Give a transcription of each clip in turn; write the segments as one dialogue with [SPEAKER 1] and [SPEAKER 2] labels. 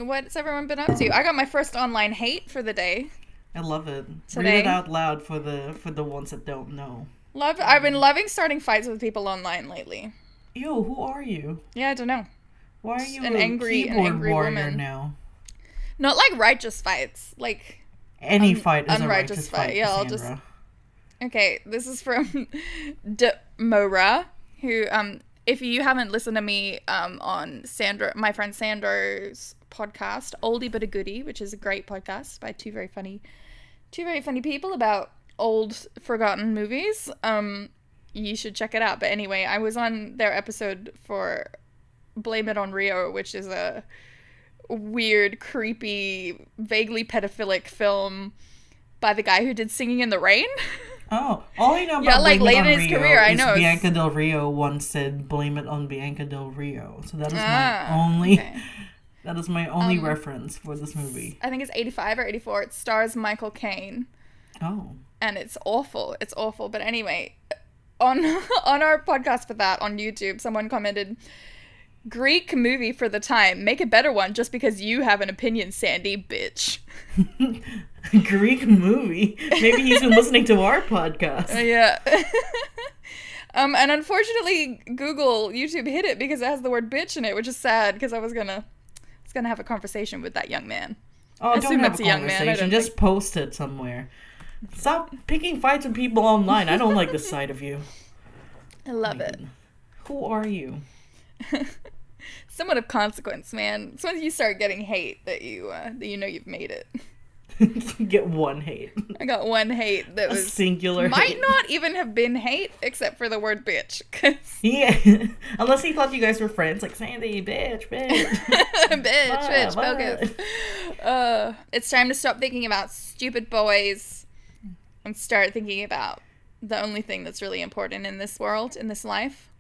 [SPEAKER 1] What's everyone been up to? I got my first online hate for the day.
[SPEAKER 2] I love it.
[SPEAKER 1] Today.
[SPEAKER 2] Read it out loud for the ones that don't know.
[SPEAKER 1] I've been loving starting fights with people online lately.
[SPEAKER 2] Ew, who are you?
[SPEAKER 1] Yeah, I don't know.
[SPEAKER 2] Why are you
[SPEAKER 1] an angry
[SPEAKER 2] warrior
[SPEAKER 1] woman
[SPEAKER 2] now?
[SPEAKER 1] Not like righteous fights, like
[SPEAKER 2] any fight is
[SPEAKER 1] unrighteous
[SPEAKER 2] a righteous fight.
[SPEAKER 1] Yeah, I'll just. Okay, this is from Mora, who if you haven't listened to me on my friend Sandro's podcast, Oldie But a Goodie, which is a great podcast by two very funny people about old forgotten movies. You should check it out. But anyway, I was on their episode for Blame It on Rio, which is a weird, creepy, vaguely pedophilic film by the guy who did Singing in the Rain.
[SPEAKER 2] Oh, all I know about
[SPEAKER 1] like
[SPEAKER 2] Blame
[SPEAKER 1] late
[SPEAKER 2] It on
[SPEAKER 1] in his
[SPEAKER 2] Rio
[SPEAKER 1] career, I
[SPEAKER 2] is
[SPEAKER 1] know.
[SPEAKER 2] Bianca Del Rio once said, "Blame it on Bianca Del Rio." So that is my only. Okay. That is my only reference for this movie.
[SPEAKER 1] I think it's 85 or 84. It stars Michael Caine.
[SPEAKER 2] Oh.
[SPEAKER 1] And it's awful. It's awful. But anyway, on our podcast for that on YouTube, someone commented, "Greek movie for the time. Make a better one just because you have an opinion, Sandy, bitch."
[SPEAKER 2] Greek movie? Maybe he's been listening to our podcast.
[SPEAKER 1] Yeah. And unfortunately, YouTube hit it because it has the word bitch in it, which is sad because I was gonna have a conversation with that young man.
[SPEAKER 2] Oh, don't have a conversation. Just post it somewhere. Stop picking fights with people online. I don't like this side of you.
[SPEAKER 1] I love it.
[SPEAKER 2] Who are you?
[SPEAKER 1] Someone of consequence, man. As soon as you start getting hate, that you know you've made it.
[SPEAKER 2] You get one hate.
[SPEAKER 1] I got one hate that was
[SPEAKER 2] singular.
[SPEAKER 1] Might not even have been hate, except for the word bitch.
[SPEAKER 2] Yeah, unless he thought you guys were friends, like Sandy, bitch,
[SPEAKER 1] bitch, focus. It's time to stop thinking about stupid boys and start thinking about the only thing that's really important in this world, in this life.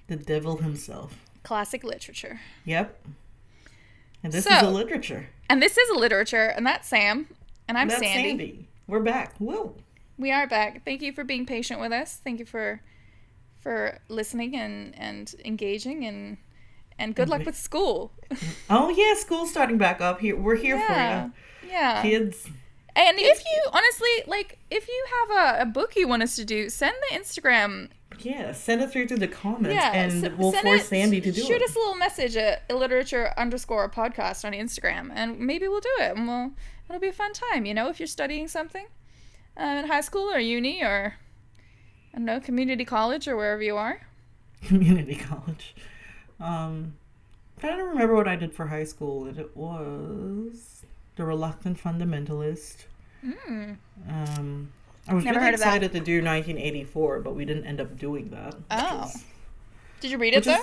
[SPEAKER 2] The devil himself.
[SPEAKER 1] Classic literature.
[SPEAKER 2] Yep. And this is a literature.
[SPEAKER 1] And this is a literature, and that's Sam. And I'm Sandy.
[SPEAKER 2] We're back. Whoa.
[SPEAKER 1] We are back. Thank you for being patient with us. Thank you for listening and engaging and good luck with school.
[SPEAKER 2] Oh yeah, school's starting back up. We're here for you.
[SPEAKER 1] Yeah.
[SPEAKER 2] Kids.
[SPEAKER 1] And if you honestly if you have a book you want us to do, send the Instagram.
[SPEAKER 2] Yeah, send it through to the comments, and we'll force Sandy to do it.
[SPEAKER 1] Shoot us a little message at Illiterature_podcast on Instagram, and maybe we'll do it, and it'll be a fun time, if you're studying something in high school or uni or, I don't know, community college or wherever you are.
[SPEAKER 2] Community college. I'm trying to remember what I did for high school, and it was The Reluctant Fundamentalist. I was really excited to do 1984, but we didn't end up doing that.
[SPEAKER 1] Oh. Did you read it, though?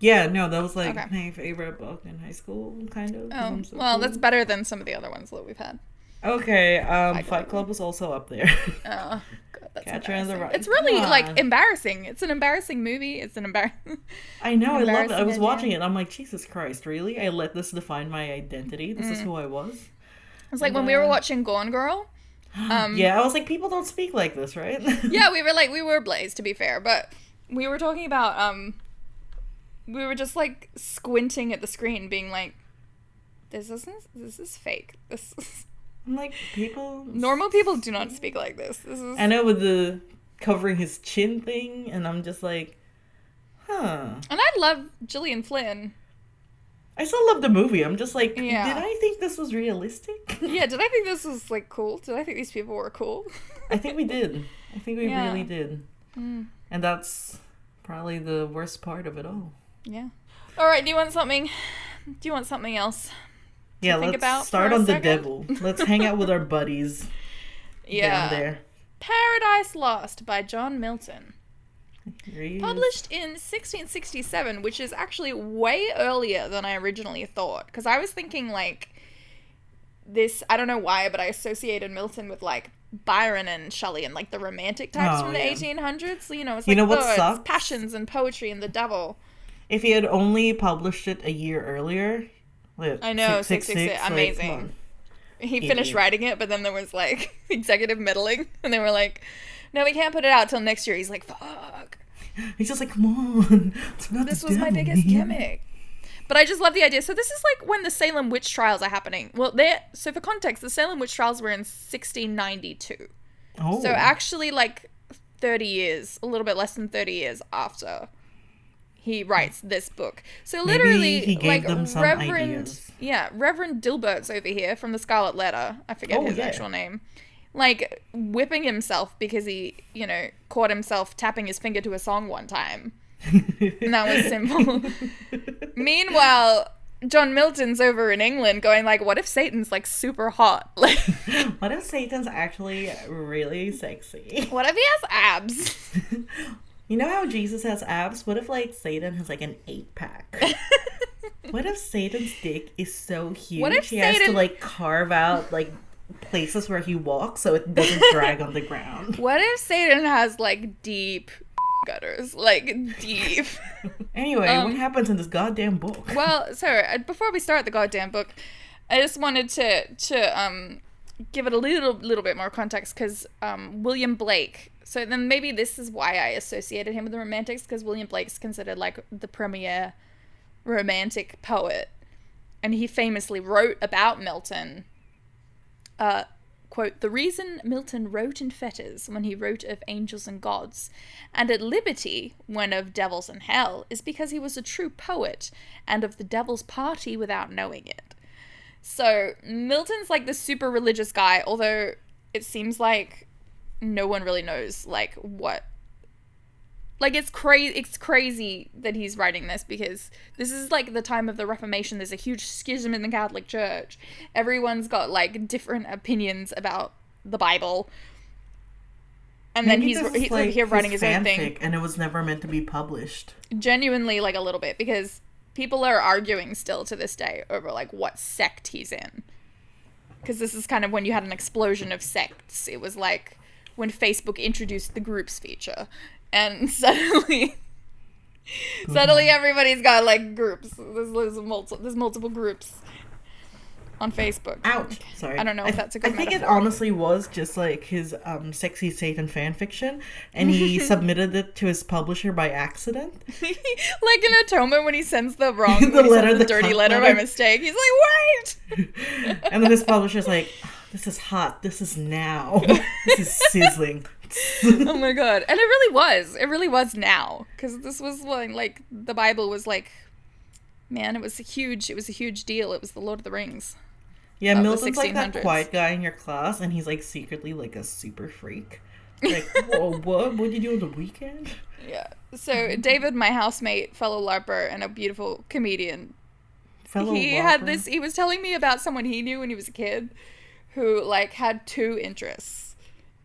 [SPEAKER 2] Yeah, no, that was my favorite book in high school, kind of.
[SPEAKER 1] Oh, well, that's better than some of the other ones that we've had.
[SPEAKER 2] Okay, Fight Club was also up there.
[SPEAKER 1] Oh, God, that's
[SPEAKER 2] Catcher in the Rye.
[SPEAKER 1] It's really, embarrassing. It's an embarrassing movie. It's an embarrassing...
[SPEAKER 2] I know, I love it. I was watching it, and I'm like, Jesus Christ, really? I let this define my identity? This is who I was?
[SPEAKER 1] It's like when we were watching Gone Girl...
[SPEAKER 2] yeah, I was like, people don't speak like this, right?
[SPEAKER 1] Yeah, we were blazed, to be fair, but we were talking about, we were just, squinting at the screen, being like, this is fake. This is...
[SPEAKER 2] I'm like,
[SPEAKER 1] normal people do not speak like this. This is...
[SPEAKER 2] I know, with the covering his chin thing, and I'm just like, huh.
[SPEAKER 1] And I love Gillian Flynn.
[SPEAKER 2] I still love the movie. I'm just like,
[SPEAKER 1] yeah.
[SPEAKER 2] Did I think this was realistic?
[SPEAKER 1] Yeah, did I think this was, cool? Did I think these people were cool?
[SPEAKER 2] I think we did. I think we really did. And that's probably the worst part of it all.
[SPEAKER 1] Yeah. All right, do you want something else?
[SPEAKER 2] Yeah, let's start on the devil. Let's hang out with our buddies down there.
[SPEAKER 1] Paradise Lost by John Milton. Published in 1667, which is actually way earlier than I originally thought. Because I was thinking, this, I don't know why, but I associated Milton with, Byron and Shelley and, the romantic types from the 1800s. So, it's
[SPEAKER 2] what sucks?
[SPEAKER 1] Passions and poetry and the devil.
[SPEAKER 2] If he had only published it a year earlier...
[SPEAKER 1] I know, 666, amazing. He finished writing it, but then there was, executive meddling. And they were like, no, we can't put it out till next year. He's like, fuck.
[SPEAKER 2] He's just like, come on.
[SPEAKER 1] This was my biggest gimmick. But I just love the idea. So this is like when the Salem witch trials are happening. Well, so for context, the Salem witch trials were in 1692.
[SPEAKER 2] Oh.
[SPEAKER 1] So actually like 30 years, a little bit less than 30 years after he writes this book. So literally,
[SPEAKER 2] maybe he gave them some ideas.
[SPEAKER 1] Yeah, Reverend Dilbert's over here from the Scarlet Letter. I forget his actual name. Like, whipping himself because he, caught himself tapping his finger to a song one time. And that was simple. Meanwhile, John Milton's over in England going like, what if Satan's like super hot? Like,
[SPEAKER 2] what if Satan's actually really sexy?
[SPEAKER 1] What if he has abs?
[SPEAKER 2] You know how Jesus has abs? What if, like, Satan has, like, an 8-pack? What if Satan's dick is so huge
[SPEAKER 1] what if
[SPEAKER 2] he has to, like, carve out, like, places where he walks so it doesn't drag on the ground?
[SPEAKER 1] What if Satan has, like, deep gutters? Like, deep.
[SPEAKER 2] Anyway, what happens in this goddamn book?
[SPEAKER 1] Well, so, before we start the goddamn book, I just wanted to give it a little bit more context, because William Blake... So then maybe this is why I associated him with the Romantics, because William Blake's considered like the premier romantic poet. And he famously wrote about Milton, quote, "The reason Milton wrote in fetters when he wrote of angels and gods, and at liberty when of devils and hell, is because he was a true poet, and of the devil's party without knowing it." So Milton's like the super religious guy, although it seems like no one really knows, like, what... Like, it's crazy that he's writing this, because this is, like, the time of the Reformation. There's a huge schism in the Catholic Church. Everyone's got, like, different opinions about the Bible. And
[SPEAKER 2] maybe
[SPEAKER 1] then he's like, here writing his own thing.
[SPEAKER 2] And it was never meant to be published.
[SPEAKER 1] Genuinely, like, a little bit, because people are arguing still to this day over, like, what sect he's in. Because this is kind of when you had an explosion of sects. It was, like... when Facebook introduced the groups feature, and suddenly everybody's got like groups. There's multiple groups on Facebook.
[SPEAKER 2] Ouch! Sorry,
[SPEAKER 1] I don't know if that's a good metaphor.
[SPEAKER 2] I think it honestly was just like his sexy Satan fan fiction, and he submitted it to his publisher by accident.
[SPEAKER 1] Like in Atonement when he sends the dirty letter by mistake. He's like, wait!
[SPEAKER 2] And then his publisher's like, this is hot. This is now. This is sizzling.
[SPEAKER 1] Oh my god. And it really was. It really was now. Because this was when, like, the Bible was like, man, it was a huge deal. It was the Lord of the Rings.
[SPEAKER 2] Yeah, Milton's like that quiet guy in your class, and he's like secretly like a super freak. Like, whoa, what did you do on the weekend?
[SPEAKER 1] Yeah. So David, my housemate, fellow LARPer, and a beautiful comedian. He was telling me about someone he knew when he was a kid, who, like, had two interests,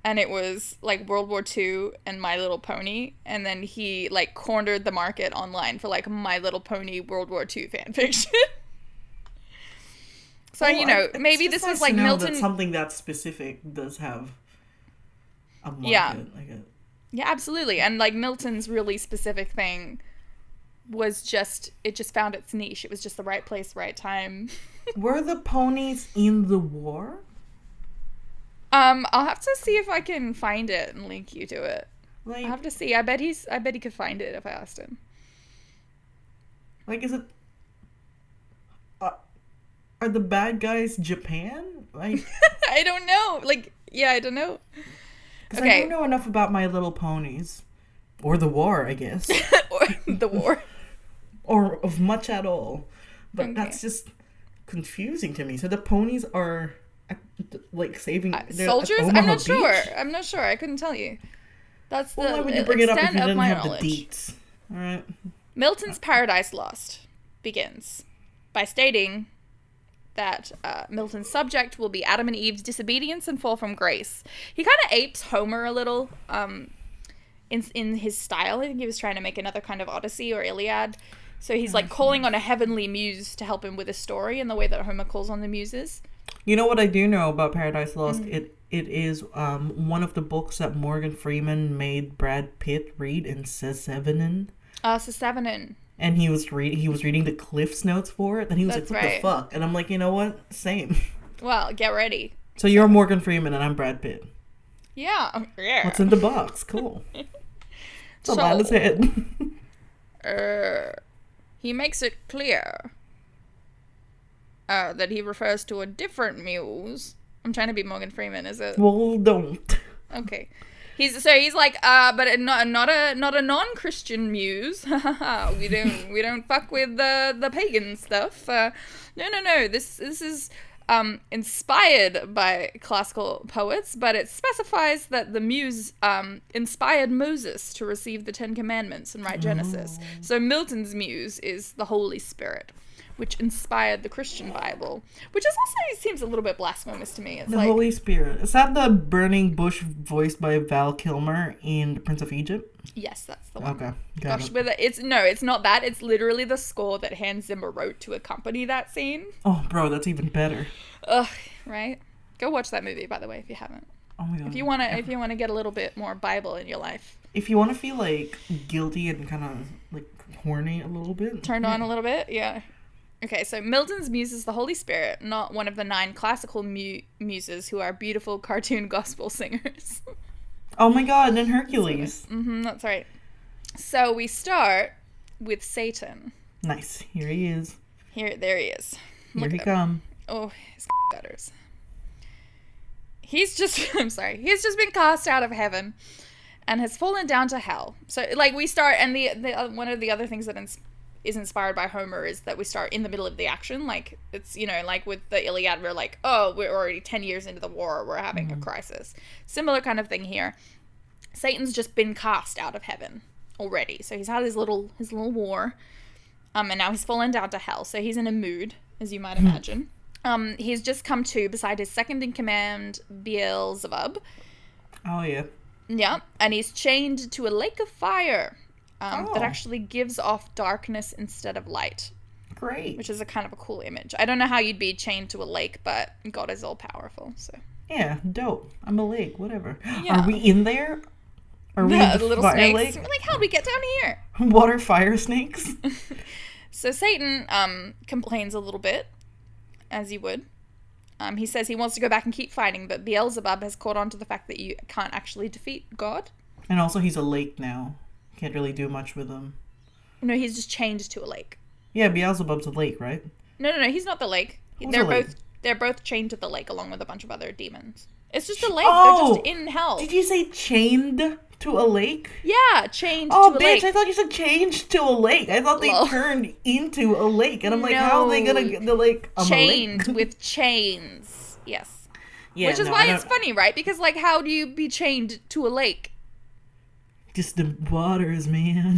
[SPEAKER 1] and it was, like, World War II and My Little Pony, and then he, like, cornered the market online for, like, My Little Pony World War II fanfiction. So, maybe this was, like, Milton...
[SPEAKER 2] that something that specific does have a market.
[SPEAKER 1] Yeah. Yeah, absolutely. And, like, Milton's really specific thing was just found its niche. It was just the right place, right time.
[SPEAKER 2] Were the ponies in the war?
[SPEAKER 1] I'll have to see if I can find it and link you to it.
[SPEAKER 2] Like,
[SPEAKER 1] I'll have to see. I bet he could find it if I asked him.
[SPEAKER 2] Like, is it... are the bad guys Japan? Like...
[SPEAKER 1] I don't know. Like, yeah, I don't know.
[SPEAKER 2] Because I don't know enough about My Little Ponies. Or the war, I guess.
[SPEAKER 1] Or the war.
[SPEAKER 2] Or of much at all. But that's just confusing to me. So the ponies are... like saving
[SPEAKER 1] soldiers? I'm not sure. I couldn't tell you. That's
[SPEAKER 2] why would you bring it up if you didn't have the deets? All right.
[SPEAKER 1] Milton's Paradise Lost begins by stating that Milton's subject will be Adam and Eve's disobedience and fall from grace. He kind of apes Homer a little in his style. I think he was trying to make another kind of Odyssey or Iliad. So he's like calling on a heavenly muse to help him with a story in the way that Homer calls on the muses.
[SPEAKER 2] You know what I do know about Paradise Lost? Mm-hmm. It is one of the books that Morgan Freeman made Brad Pitt read in Sesevenin.
[SPEAKER 1] Sesevenin.
[SPEAKER 2] And he was reading the Cliff's Notes for it, and he was like, what the fuck? And I'm like, you know what? Same.
[SPEAKER 1] Well, get ready.
[SPEAKER 2] So you're Morgan Freeman and I'm Brad Pitt.
[SPEAKER 1] Yeah.
[SPEAKER 2] What's in the box? Cool. It's a lot of head.
[SPEAKER 1] He makes it clear that he refers to a different muse. I'm trying to be Morgan Freeman, is it?
[SPEAKER 2] Well, don't.
[SPEAKER 1] Okay. He's like, but not a non-Christian muse. we don't fuck with the pagan stuff. No. This is inspired by classical poets, but it specifies that the muse inspired Moses to receive the Ten Commandments and write Genesis. So Milton's muse is the Holy Spirit, which inspired the Christian Bible, which is also seems a little bit blasphemous to me. It's
[SPEAKER 2] the
[SPEAKER 1] like,
[SPEAKER 2] Holy Spirit. Is that the burning bush voiced by Val Kilmer in The Prince of Egypt?
[SPEAKER 1] Yes, that's the one.
[SPEAKER 2] Okay,
[SPEAKER 1] Gosh, it's not that. It's literally the score that Hans Zimmer wrote to accompany that scene.
[SPEAKER 2] Oh, bro, that's even better.
[SPEAKER 1] Ugh, right? Go watch that movie, by the way, if you haven't.
[SPEAKER 2] Oh my god.
[SPEAKER 1] If you wanna get a little bit more Bible in your life.
[SPEAKER 2] If you want to feel like guilty and kind of like horny a little bit.
[SPEAKER 1] Turned on a little bit, yeah. Okay, so Milton's muse is the Holy Spirit, not one of the 9 classical muses who are beautiful cartoon gospel singers.
[SPEAKER 2] Oh my god, and then Hercules.
[SPEAKER 1] That's right. So we start with Satan.
[SPEAKER 2] Nice. Here he is.
[SPEAKER 1] There he is.
[SPEAKER 2] Here he come.
[SPEAKER 1] Oh, his gutters. He's just been cast out of heaven and has fallen down to hell. So, like, we start, and the one of the other things that is inspired by Homer is that we start in the middle of the action. Like, it's, like with the Iliad, we're like, oh, we're already 10 years into the war, we're having a crisis. Similar kind of thing here. Satan's just been cast out of heaven already. So he's had his little war, and now he's fallen down to hell. So he's in a mood, as you might imagine. He's just come to beside his second in command, Beelzebub.
[SPEAKER 2] Oh, yeah.
[SPEAKER 1] Yeah, and he's chained to a lake of fire. That actually gives off darkness instead of light.
[SPEAKER 2] Great.
[SPEAKER 1] Which is a kind of a cool image. I don't know how you'd be chained to a lake, but God is all powerful, so.
[SPEAKER 2] Yeah, dope. I'm a lake, whatever.
[SPEAKER 1] Yeah.
[SPEAKER 2] Are we in there? Are we in the
[SPEAKER 1] little
[SPEAKER 2] fire
[SPEAKER 1] snakes?
[SPEAKER 2] lake?
[SPEAKER 1] We're like, how'd we get down here?
[SPEAKER 2] Water fire snakes?
[SPEAKER 1] So Satan complains a little bit, as he would. He says he wants to go back and keep fighting, but Beelzebub has caught on to the fact that you can't actually defeat God.
[SPEAKER 2] And also he's a lake now. Can't really do much with him.
[SPEAKER 1] No, he's just chained to a lake.
[SPEAKER 2] Yeah, Beelzebub's a lake, right?
[SPEAKER 1] No, he's not the lake. They're both chained to the lake along with a bunch of other demons. It's just a lake.
[SPEAKER 2] Oh,
[SPEAKER 1] they're just in hell.
[SPEAKER 2] Did you say chained to a lake?
[SPEAKER 1] Yeah, chained to a lake. Oh,
[SPEAKER 2] bitch, I thought you said changed to a lake. I thought they turned into a lake. And I'm like, how are they going to get the lake?
[SPEAKER 1] Chained with chains. Yes. Yeah, which is why it's funny, right? Because, like, how do you be chained to a lake?
[SPEAKER 2] Just the waters, man.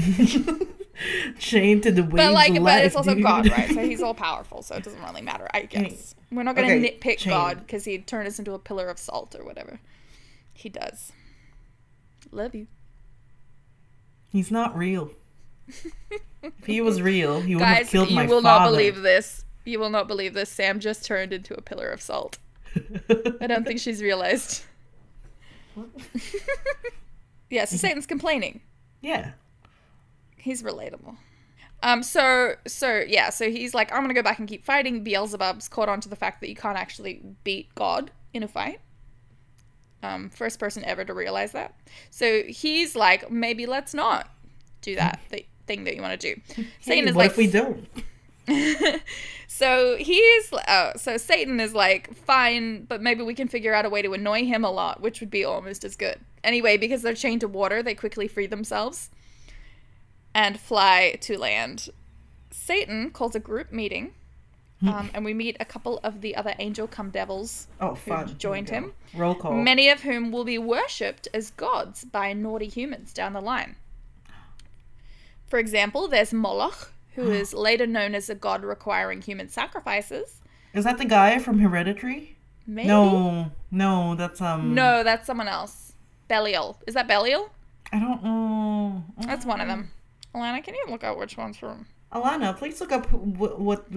[SPEAKER 2] Chained to the waves.
[SPEAKER 1] But
[SPEAKER 2] life,
[SPEAKER 1] but it's also
[SPEAKER 2] dude.
[SPEAKER 1] God, right? So he's all powerful, so it doesn't really matter, I guess. We're not going to nitpick
[SPEAKER 2] chained. God
[SPEAKER 1] because he'd turn us into a pillar of salt or whatever. He does. Love you.
[SPEAKER 2] He's not real. If he was real, he would have killed my father.
[SPEAKER 1] Guys, you will not believe this. You will not believe this. Sam just turned into a pillar of salt. I don't think she's realized.
[SPEAKER 2] What?
[SPEAKER 1] Yeah, so Satan's complaining.
[SPEAKER 2] Yeah.
[SPEAKER 1] He's relatable. So he's like, I'm gonna go back and keep fighting. Beelzebub's caught on to the fact that you can't actually beat God in a fight. First person ever to realize that. So he's like, maybe let's not do that thing that you want to do. Satan is
[SPEAKER 2] what
[SPEAKER 1] like,
[SPEAKER 2] if we don't?
[SPEAKER 1] So Satan is like, fine, but maybe we can figure out a way to annoy him a lot, which would be almost as good. Anyway, because they're chained to water, they quickly free themselves and fly to land. Satan calls a group meeting, and we meet a couple of the other angel come devils who joined him.
[SPEAKER 2] Roll call.
[SPEAKER 1] Many of whom will be worshipped as gods by naughty humans down the line. For example, there's Moloch, who is later known as a god requiring human sacrifices.
[SPEAKER 2] Is that the guy from Hereditary?
[SPEAKER 1] Maybe.
[SPEAKER 2] No, that's
[SPEAKER 1] No, that's someone else. Belial. Is that Belial?
[SPEAKER 2] I don't know.
[SPEAKER 1] That's one of them. Alana, can you look out which one's from?
[SPEAKER 2] Alana, please look up what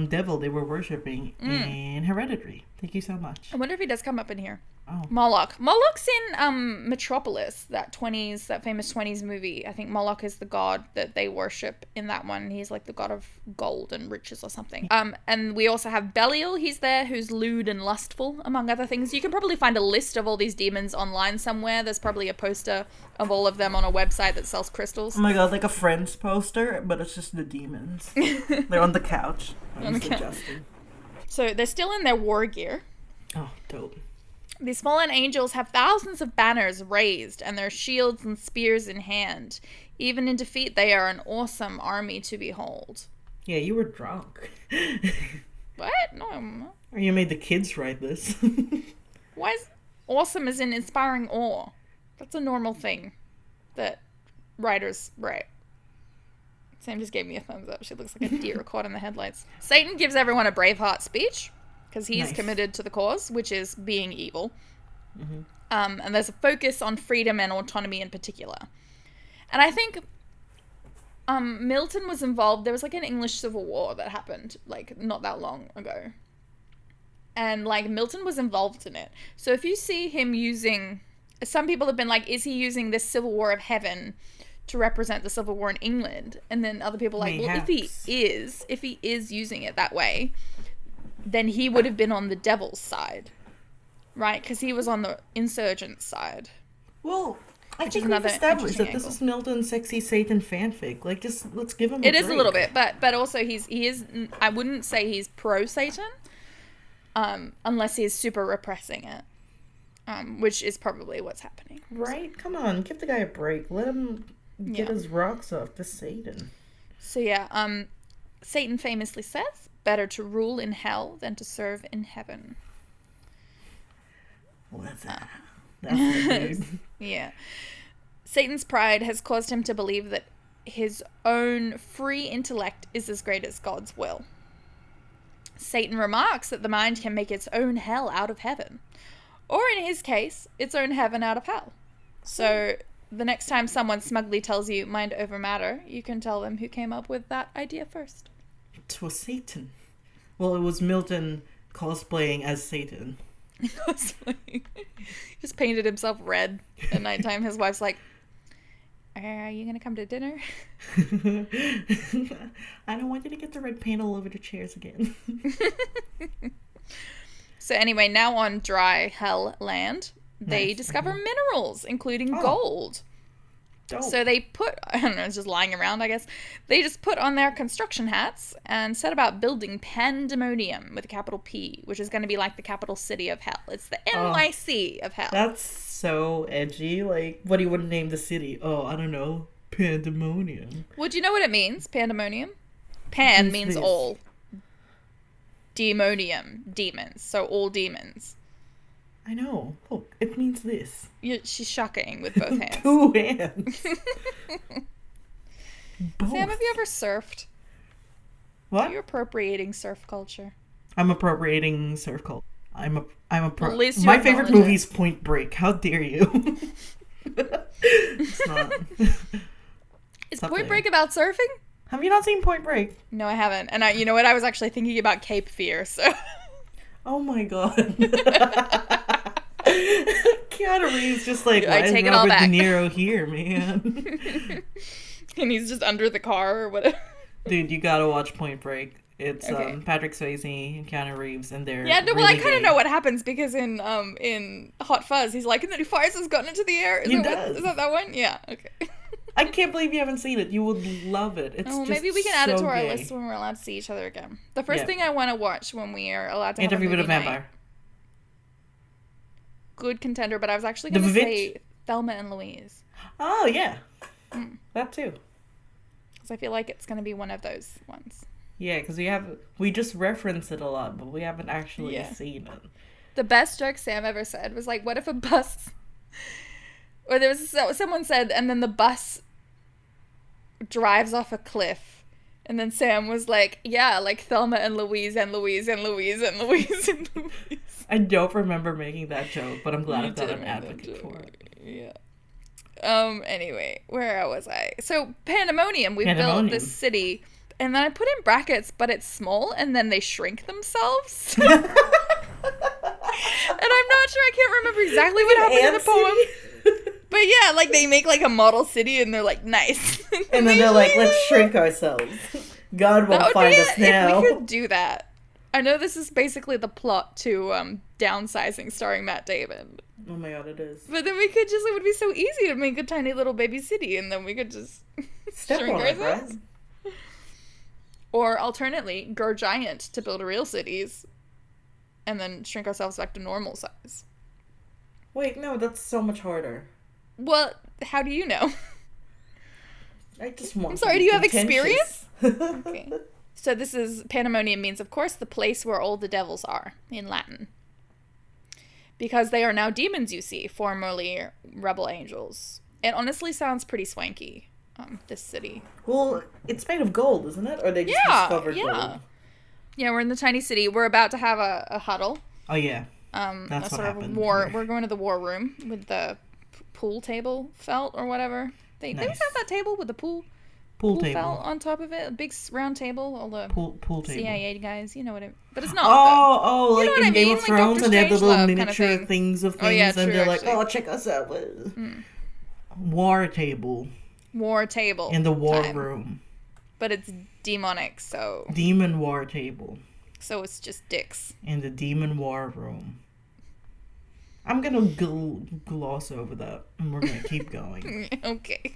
[SPEAKER 2] devil they were worshipping in Hereditary. Thank you so much.
[SPEAKER 1] I wonder if he does come up in here.
[SPEAKER 2] Oh.
[SPEAKER 1] Moloch. Moloch's in Metropolis, that famous 20s movie. I think Moloch is the god that they worship in that one. He's like the god of gold and riches or something. And we also have Belial. He's there, who's lewd and lustful, among other things. You can probably find a list of all these demons online somewhere. There's probably a poster of all of them on a website that sells crystals.
[SPEAKER 2] Oh my god, like a Friends poster, but it's just the demons. They're on the couch.
[SPEAKER 1] On the couch. So they're still in their war gear.
[SPEAKER 2] Oh, dope.
[SPEAKER 1] These fallen angels have thousands of banners raised and their shields and spears in hand. Even in defeat, they are an awesome army to behold.
[SPEAKER 2] Yeah, you were drunk.
[SPEAKER 1] What? No, I'm not.
[SPEAKER 2] Or you made the kids write this.
[SPEAKER 1] Why is awesome as in inspiring awe? That's a normal thing that writers write. Sam just gave me a thumbs up. She looks like a deer caught in the headlights. Satan gives everyone a Braveheart speech because he's committed to the cause, which is being evil.
[SPEAKER 2] Mm-hmm.
[SPEAKER 1] And there's a focus on freedom and autonomy in particular. And I think Milton was involved. There was like an English Civil War that happened like not that long ago. And like Milton was involved in it. So if you see him using, some people have been like, is he using this Civil War of Heaven to represent the Civil War in England? And then other people are like, well, if he is using it that way, then he would have been on the devil's side, right? Because he was on the insurgent side.
[SPEAKER 2] Well, I think we've established that this is Milton's sexy Satan fanfic. Like, just let's give him a break.
[SPEAKER 1] It is a little bit, but also he is. I wouldn't say he's pro Satan, unless he's super repressing it, which is probably what's happening.
[SPEAKER 2] Right? Come on, give the guy a break. Let him get his rocks off to Satan.
[SPEAKER 1] So yeah, Satan famously says, "Better to rule in hell than to serve in heaven."
[SPEAKER 2] What's that? That's
[SPEAKER 1] yeah. Satan's pride has caused him to believe that his own free intellect is as great as God's will. Satan remarks that the mind can make its own hell out of heaven, or in his case, its own heaven out of hell. So the next time someone smugly tells you mind over matter, you can tell them who came up with that idea first.
[SPEAKER 2] It was Satan. Well, it was Milton cosplaying as Satan.
[SPEAKER 1] He just painted himself red at nighttime. His wife's like, are you gonna come to dinner?
[SPEAKER 2] I don't want you to get the red paint all over the chairs again.
[SPEAKER 1] So anyway, now on dry hell land, they discover minerals, including gold.
[SPEAKER 2] Dope.
[SPEAKER 1] So they put, I don't know, it's just lying around, I guess. They just put on their construction hats and set about building Pandemonium with a capital P, which is going to be like the capital city of hell. It's the NYC of hell.
[SPEAKER 2] That's so edgy. Like, what do you want to name the city? Oh, I don't know. Pandemonium.
[SPEAKER 1] Well, do you know what it means, Pandemonium? Pan means all. Demonium, demons. So all demons.
[SPEAKER 2] I know. Look, it means this.
[SPEAKER 1] She's shocking with both hands.
[SPEAKER 2] 2 hands. Both.
[SPEAKER 1] Sam, have you ever surfed?
[SPEAKER 2] What?
[SPEAKER 1] Are you appropriating surf culture?
[SPEAKER 2] I'm appropriating surf culture. My favorite movie is Point Break. How dare you? It's not.
[SPEAKER 1] Is Point Break about surfing?
[SPEAKER 2] Have you not seen Point Break?
[SPEAKER 1] No, I haven't. And you know what? I was actually thinking about Cape Fear, so...
[SPEAKER 2] Oh my god. Keanu Reeves just like, why is Robert De Niro here,
[SPEAKER 1] man? And he's just under the car or whatever.
[SPEAKER 2] Dude, you gotta watch Point Break. It's Patrick Swayze and Keanu Reeves, and they're
[SPEAKER 1] I kind of know what happens because in Hot Fuzz, he's like, and then he fires his gun into the air. Is that one? Yeah. Okay.
[SPEAKER 2] I can't believe you haven't seen it. You would love it. It's just
[SPEAKER 1] maybe we can add it to our list when we're allowed to see each other again. The first thing I want to watch when we are allowed to
[SPEAKER 2] Interview with a
[SPEAKER 1] Vampire.
[SPEAKER 2] Vampire.
[SPEAKER 1] Good contender, but I was actually going to say Thelma and Louise.
[SPEAKER 2] Oh, yeah. That too.
[SPEAKER 1] Because I feel like it's going to be one of those ones.
[SPEAKER 2] Yeah, because we just reference it a lot, but we haven't actually seen it.
[SPEAKER 1] The best joke Sam ever said was like, what if a bus... Or there was someone said, and then the bus drives off a cliff. And then Sam was like, yeah, like Thelma and Louise and Louise and Louise and Louise and Louise.
[SPEAKER 2] I don't remember making that joke, but I'm glad I've got an advocate for it.
[SPEAKER 1] Yeah. Anyway, where was I? So, Pandemonium, we built this city, and then I put in brackets, but it's small, and then they shrink themselves. And I'm not sure, I can't remember exactly what happened in the poem. But yeah, like they make like a model city and they're like, nice.
[SPEAKER 2] And then they're like, let's shrink ourselves. God won't find us now.
[SPEAKER 1] If we could do that. I know this is basically the plot to Downsizing starring Matt Damon.
[SPEAKER 2] Oh my god, it is.
[SPEAKER 1] But then we could it would be so easy to make a tiny little baby city and then we could just shrink ourselves. Or alternately, grow giant to build real cities and then shrink ourselves back to normal size.
[SPEAKER 2] Wait, no, that's so much harder.
[SPEAKER 1] Well, how do you know?
[SPEAKER 2] I just want
[SPEAKER 1] I'm sorry,
[SPEAKER 2] to
[SPEAKER 1] do
[SPEAKER 2] be
[SPEAKER 1] you have
[SPEAKER 2] contentious.
[SPEAKER 1] experience? Okay. So this is, Pandemonium means, of course, the place where all the devils are, in Latin. Because they are now demons, you see, formerly rebel angels. It honestly sounds pretty swanky, this city.
[SPEAKER 2] Well, it's made of gold, isn't it? Or they just discovered gold?
[SPEAKER 1] Yeah, we're in the tiny city. We're about to have a huddle.
[SPEAKER 2] Oh, yeah. That's what happened.
[SPEAKER 1] War. We're going to the war room with the pool table felt or whatever. They always have that table with the pool table felt on top of it. A big round table. All the
[SPEAKER 2] pool table.
[SPEAKER 1] CIA guys, you know what but it's not.
[SPEAKER 2] Oh, like in Game of Thrones, and they have the little miniature
[SPEAKER 1] kind of
[SPEAKER 2] things of things, and they're like, oh, check us out. War table.
[SPEAKER 1] War table.
[SPEAKER 2] In the war room.
[SPEAKER 1] But it's demonic, so.
[SPEAKER 2] Demon war table.
[SPEAKER 1] So it's just dicks.
[SPEAKER 2] In the demon war room. I'm gonna gloss over that, and we're gonna keep going.
[SPEAKER 1] Okay.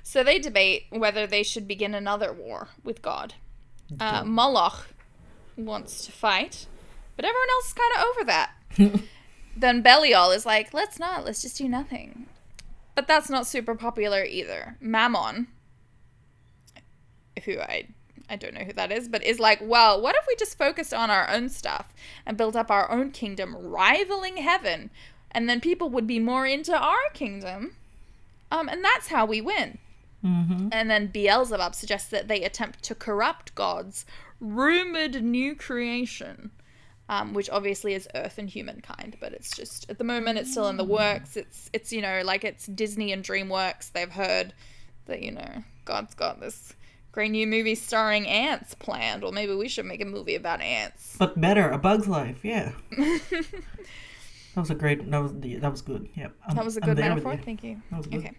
[SPEAKER 1] So they debate whether they should begin another war with God. Moloch wants to fight, but everyone else is kind of over that. Then Belial is like, let's just do nothing. But that's not super popular either. Mammon, who I don't know who that is, but is like, well, what if we just focused on our own stuff and built up our own kingdom rivaling heaven, and then people would be more into our kingdom, and that's how we win.
[SPEAKER 2] Mm-hmm.
[SPEAKER 1] And then Beelzebub suggests that they attempt to corrupt God's rumored new creation, which obviously is Earth and humankind, but it's just, at the moment, it's still in the works. It's you know, like it's Disney and DreamWorks. They've heard that, you know, God's got this great new movie starring ants planned, or maybe we should make a movie about ants.
[SPEAKER 2] But better, A Bug's Life, yeah. That was good. Yep.
[SPEAKER 1] That was a good metaphor. Thank you.
[SPEAKER 2] That was good.
[SPEAKER 1] Okay.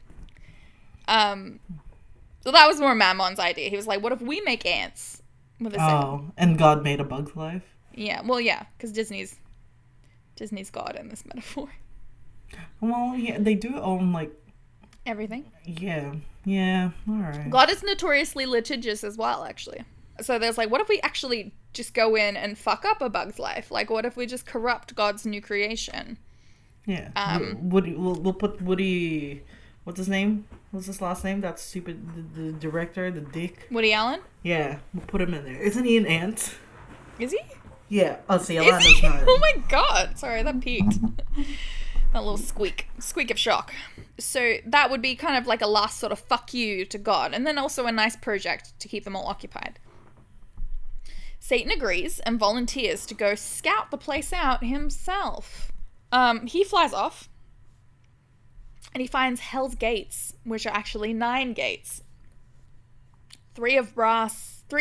[SPEAKER 1] So that was more Mammon's idea. He was like, what if we make ants with a
[SPEAKER 2] Oh, and God made A Bug's Life?
[SPEAKER 1] Yeah, well, yeah, because Disney's God in this metaphor.
[SPEAKER 2] Well, yeah, they do own, like...
[SPEAKER 1] Everything.
[SPEAKER 2] Yeah, alright.
[SPEAKER 1] God is notoriously litigious as well, actually. So there's like, what if we actually just go in and fuck up A Bug's Life? Like, what if we just corrupt God's new creation?
[SPEAKER 2] Yeah. We'll put Woody... What's his name? What's his last name? That stupid... The director, the dick.
[SPEAKER 1] Woody Allen?
[SPEAKER 2] Yeah, we'll put him in there. Isn't he an ant?
[SPEAKER 1] Is he?
[SPEAKER 2] Yeah. Oh, see,
[SPEAKER 1] Is he? Oh my god. Sorry, that peaked. That little squeak of shock. So that would be kind of like a last sort of fuck you to God, and then also a nice project to keep them all occupied. Satan agrees and volunteers to go scout the place out himself. He flies off, and he finds Hell's Gates, which are actually 9 gates. 3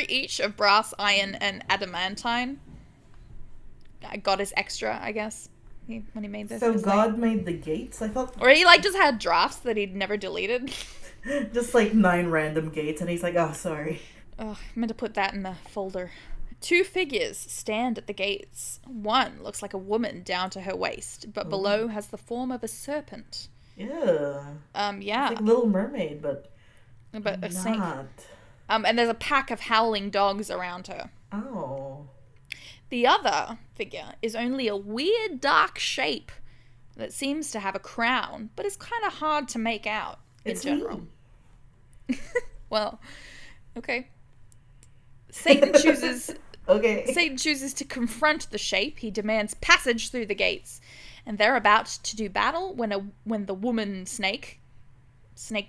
[SPEAKER 1] each of brass, iron, and adamantine. God is extra, I guess. When he made this.
[SPEAKER 2] So God made the gates? I thought...
[SPEAKER 1] Or he, like, just had drafts that he'd never deleted.
[SPEAKER 2] Just, like, 9 random gates, and he's like, oh, sorry.
[SPEAKER 1] Oh, I meant to put that in the folder. 2 figures stand at the gates. One looks like a woman down to her waist, but below has the form of a serpent.
[SPEAKER 2] Yeah.
[SPEAKER 1] Yeah.
[SPEAKER 2] It's like Little Mermaid, but
[SPEAKER 1] a snake. And there's a pack of howling dogs around her.
[SPEAKER 2] Oh.
[SPEAKER 1] The other figure is only a weird dark shape that seems to have a crown, but is kind of hard to make out in general. Well, okay. Satan chooses to confront the shape. He demands passage through the gates, and they're about to do battle when the woman snake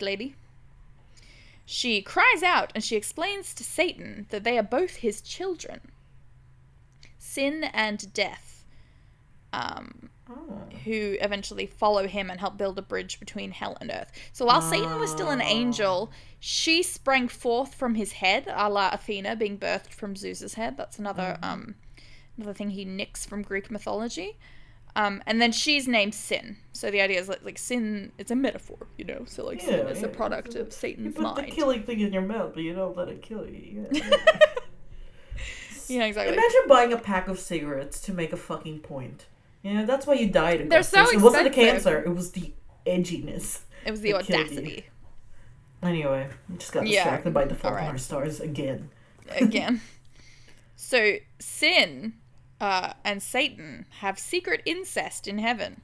[SPEAKER 1] lady, she cries out and she explains to Satan that they are both his children. Sin and death, who eventually follow him and help build a bridge between hell and earth. So while Satan was still an angel, she sprang forth from his head, a la Athena being birthed from Zeus's head. That's another thing he nicks from Greek mythology. And then she's named Sin. So the idea is like sin, it's a metaphor, you know. So like sin is a product of Satan's mind.
[SPEAKER 2] You put the killing thing in your mouth, but you don't let it kill you. Yeah.
[SPEAKER 1] Yeah, exactly.
[SPEAKER 2] Imagine buying a pack of cigarettes to make a fucking point. You know, that's why you died.
[SPEAKER 1] They're so expensive.
[SPEAKER 2] It wasn't the cancer. It was the edginess.
[SPEAKER 1] It was the audacity.
[SPEAKER 2] Anyway, we just got distracted by the Fault in Our Stars again.
[SPEAKER 1] So, Sin and Satan have secret incest in heaven,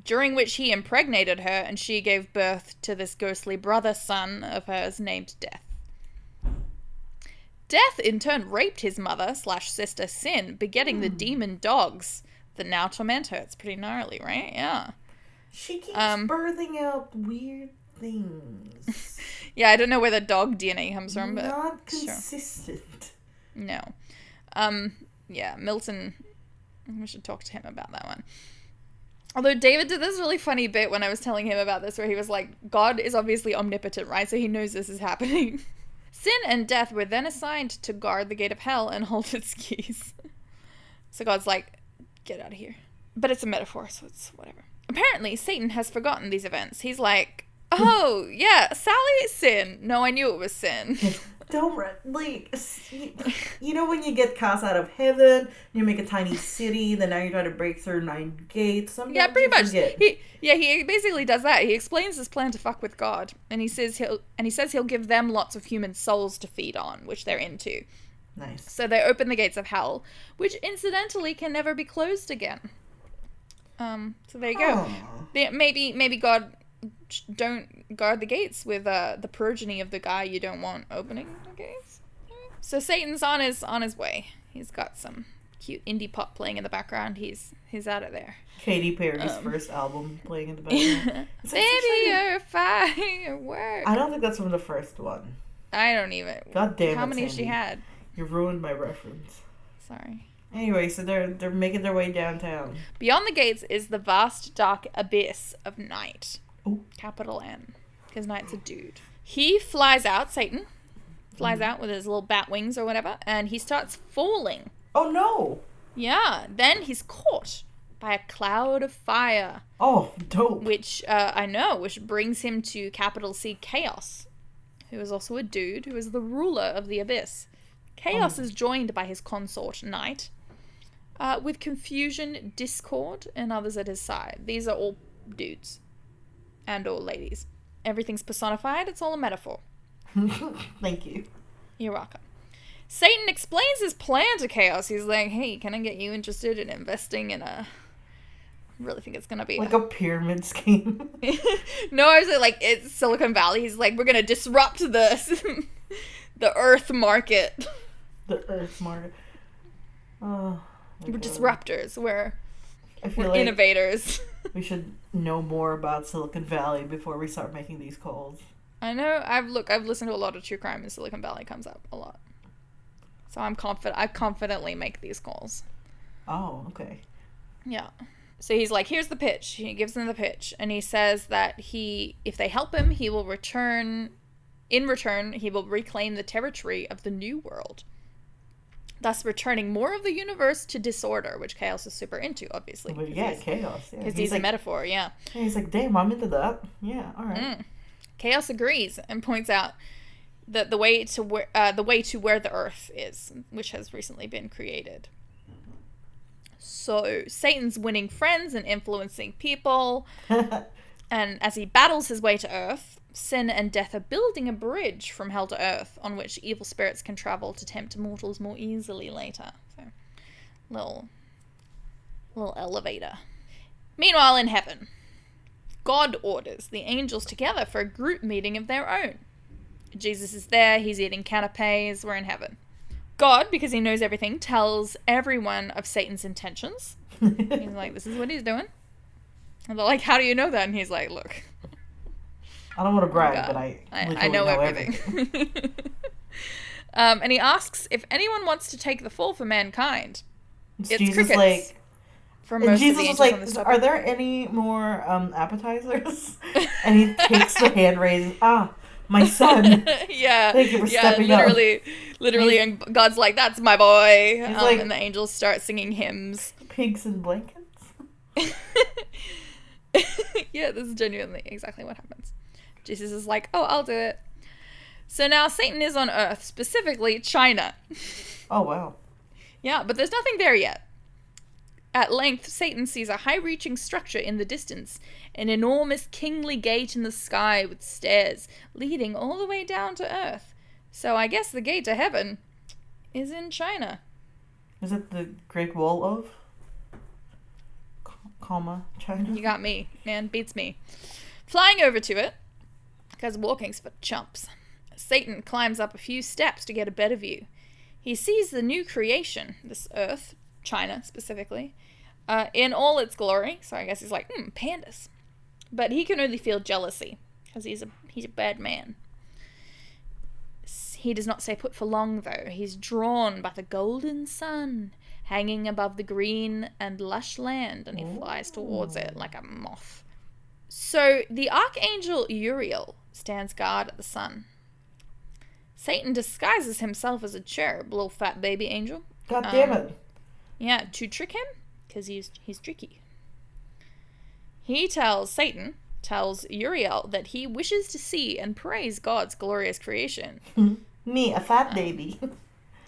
[SPEAKER 1] during which he impregnated her and she gave birth to this ghostly brother son of hers named Death. Death in turn raped his mother/sister Sin, begetting the demon dogs that now torment her. It's pretty gnarly, right? Yeah.
[SPEAKER 2] She keeps birthing out weird things.
[SPEAKER 1] Yeah, I don't know where the dog DNA comes from, but
[SPEAKER 2] not consistent.
[SPEAKER 1] Sure. No. Yeah, Milton, we should talk to him about that one. Although David did this really funny bit when I was telling him about this, where he was like, God is obviously omnipotent, right? So he knows this is happening. Sin and Death were then assigned to guard the gate of hell and hold its keys. So God's like, get out of here. But it's a metaphor, so it's whatever. Apparently, Satan has forgotten these events. He's like, oh, yeah, Sally is sin. No, I knew it was sin.
[SPEAKER 2] Don't, like, you know when you get cast out of heaven, you make a tiny city, then now you're trying to break through 9 gates? Sometimes
[SPEAKER 1] yeah, pretty much. He basically does that. He explains his plan to fuck with God, and he says he'll give them lots of human souls to feed on, which they're into.
[SPEAKER 2] Nice.
[SPEAKER 1] So they open the gates of hell, which incidentally can never be closed again. So there you go. Maybe God don't guard the gates with the progeny of the guy you don't want opening the gates. So Satan's on his way. He's got some cute indie pop playing in the background. He's out of there.
[SPEAKER 2] Katy Perry's first album playing in the background.
[SPEAKER 1] Baby, you're a firework.
[SPEAKER 2] I don't think that's from the first one.
[SPEAKER 1] I don't even.
[SPEAKER 2] God damn it,
[SPEAKER 1] How many
[SPEAKER 2] Sandy.
[SPEAKER 1] she had?
[SPEAKER 2] You ruined my reference.
[SPEAKER 1] Sorry.
[SPEAKER 2] Anyway, so they're making their way downtown.
[SPEAKER 1] Beyond the gates is the vast dark abyss of night.
[SPEAKER 2] Ooh.
[SPEAKER 1] Capital N. Because night's a dude. He flies out, Satan flies out with his little bat wings or whatever, and he starts falling.
[SPEAKER 2] Oh no!
[SPEAKER 1] Yeah. Then he's caught by a cloud of fire.
[SPEAKER 2] Oh, dope.
[SPEAKER 1] Which, which brings him to capital C Chaos, who is also a dude, who is the ruler of the abyss. Chaos is joined by his consort, Night, with Confusion, Discord, and others at his side. These are all dudes. And all ladies. Everything's personified, it's all a metaphor.
[SPEAKER 2] Thank you.
[SPEAKER 1] You're welcome. Satan explains his plan to Chaos. He's like, hey, can I get you interested in investing in a... I really think it's gonna be
[SPEAKER 2] like a pyramid scheme.
[SPEAKER 1] No, I was like, it's Silicon Valley. He's like, we're gonna disrupt the Earth market.
[SPEAKER 2] The Earth market. Oh,
[SPEAKER 1] we're disruptors. We're
[SPEAKER 2] like
[SPEAKER 1] innovators.
[SPEAKER 2] We should know more about Silicon Valley before we start making these calls.
[SPEAKER 1] I know. I've listened to a lot of true crime, and Silicon Valley comes up a lot. So I confidently make these calls.
[SPEAKER 2] Oh, okay.
[SPEAKER 1] Yeah. So he's like, here's the pitch. He gives them the pitch, and he says that if they help him, he will return. In return, he will reclaim the territory of the New World, thus returning more of the universe to disorder, which Chaos is super into, obviously.
[SPEAKER 2] But yeah, Chaos.
[SPEAKER 1] Because he's like, a metaphor, yeah.
[SPEAKER 2] He's like, damn, I'm into that. Yeah, all right.
[SPEAKER 1] Chaos agrees and points out that the way to where the Earth is, which has recently been created. So Satan's winning friends and influencing people, and as he battles his way to Earth, Sin and Death are building a bridge from hell to Earth on which evil spirits can travel to tempt mortals more easily later. So, little elevator. Meanwhile, in heaven, God orders the angels together for a group meeting of their own. Jesus is there, he's eating canapes, we're in heaven. God, because he knows everything, tells everyone of Satan's intentions. He's like, this is what he's doing. And they're like, how do you know that? And he's like, look.
[SPEAKER 2] I don't want to brag, but I
[SPEAKER 1] know everything. And he asks if anyone wants to take the fall for mankind. It's
[SPEAKER 2] Jesus
[SPEAKER 1] crickets.
[SPEAKER 2] Like,
[SPEAKER 1] for most
[SPEAKER 2] Jesus
[SPEAKER 1] of the
[SPEAKER 2] was like,
[SPEAKER 1] on this
[SPEAKER 2] are there any more appetizers? And he takes the hand raising. My son.
[SPEAKER 1] Yeah.
[SPEAKER 2] Thank you for stepping
[SPEAKER 1] literally, and God's like, that's my boy.
[SPEAKER 2] Like,
[SPEAKER 1] and the angels start singing hymns.
[SPEAKER 2] Pigs in blankets?
[SPEAKER 1] Yeah, this is genuinely exactly what happens. Jesus is like, oh, I'll do it. So now Satan is on Earth, specifically China.
[SPEAKER 2] Oh, wow.
[SPEAKER 1] Yeah, but there's nothing there yet. At length, Satan sees a high-reaching structure in the distance, an enormous kingly gate in the sky with stairs leading all the way down to Earth. So I guess the gate to heaven is in China.
[SPEAKER 2] Is it the Great Wall of? China?
[SPEAKER 1] You got me, man. Beats me. Flying over to it, because walking's for chumps, Satan climbs up a few steps to get a better view. He sees the new creation, this Earth, China specifically, in all its glory. So I guess he's like, pandas. But he can only feel jealousy, because he's a bad man. He does not stay put for long, though. He's drawn by the golden sun hanging above the green and lush land, and he flies towards it like a moth. So the archangel Uriel stands guard at the sun. Satan disguises himself as a cherub, little fat baby angel.
[SPEAKER 2] God damn it.
[SPEAKER 1] Yeah, to trick him, because he's tricky. Satan tells Uriel that he wishes to see and praise God's glorious creation.
[SPEAKER 2] Me, a fat baby.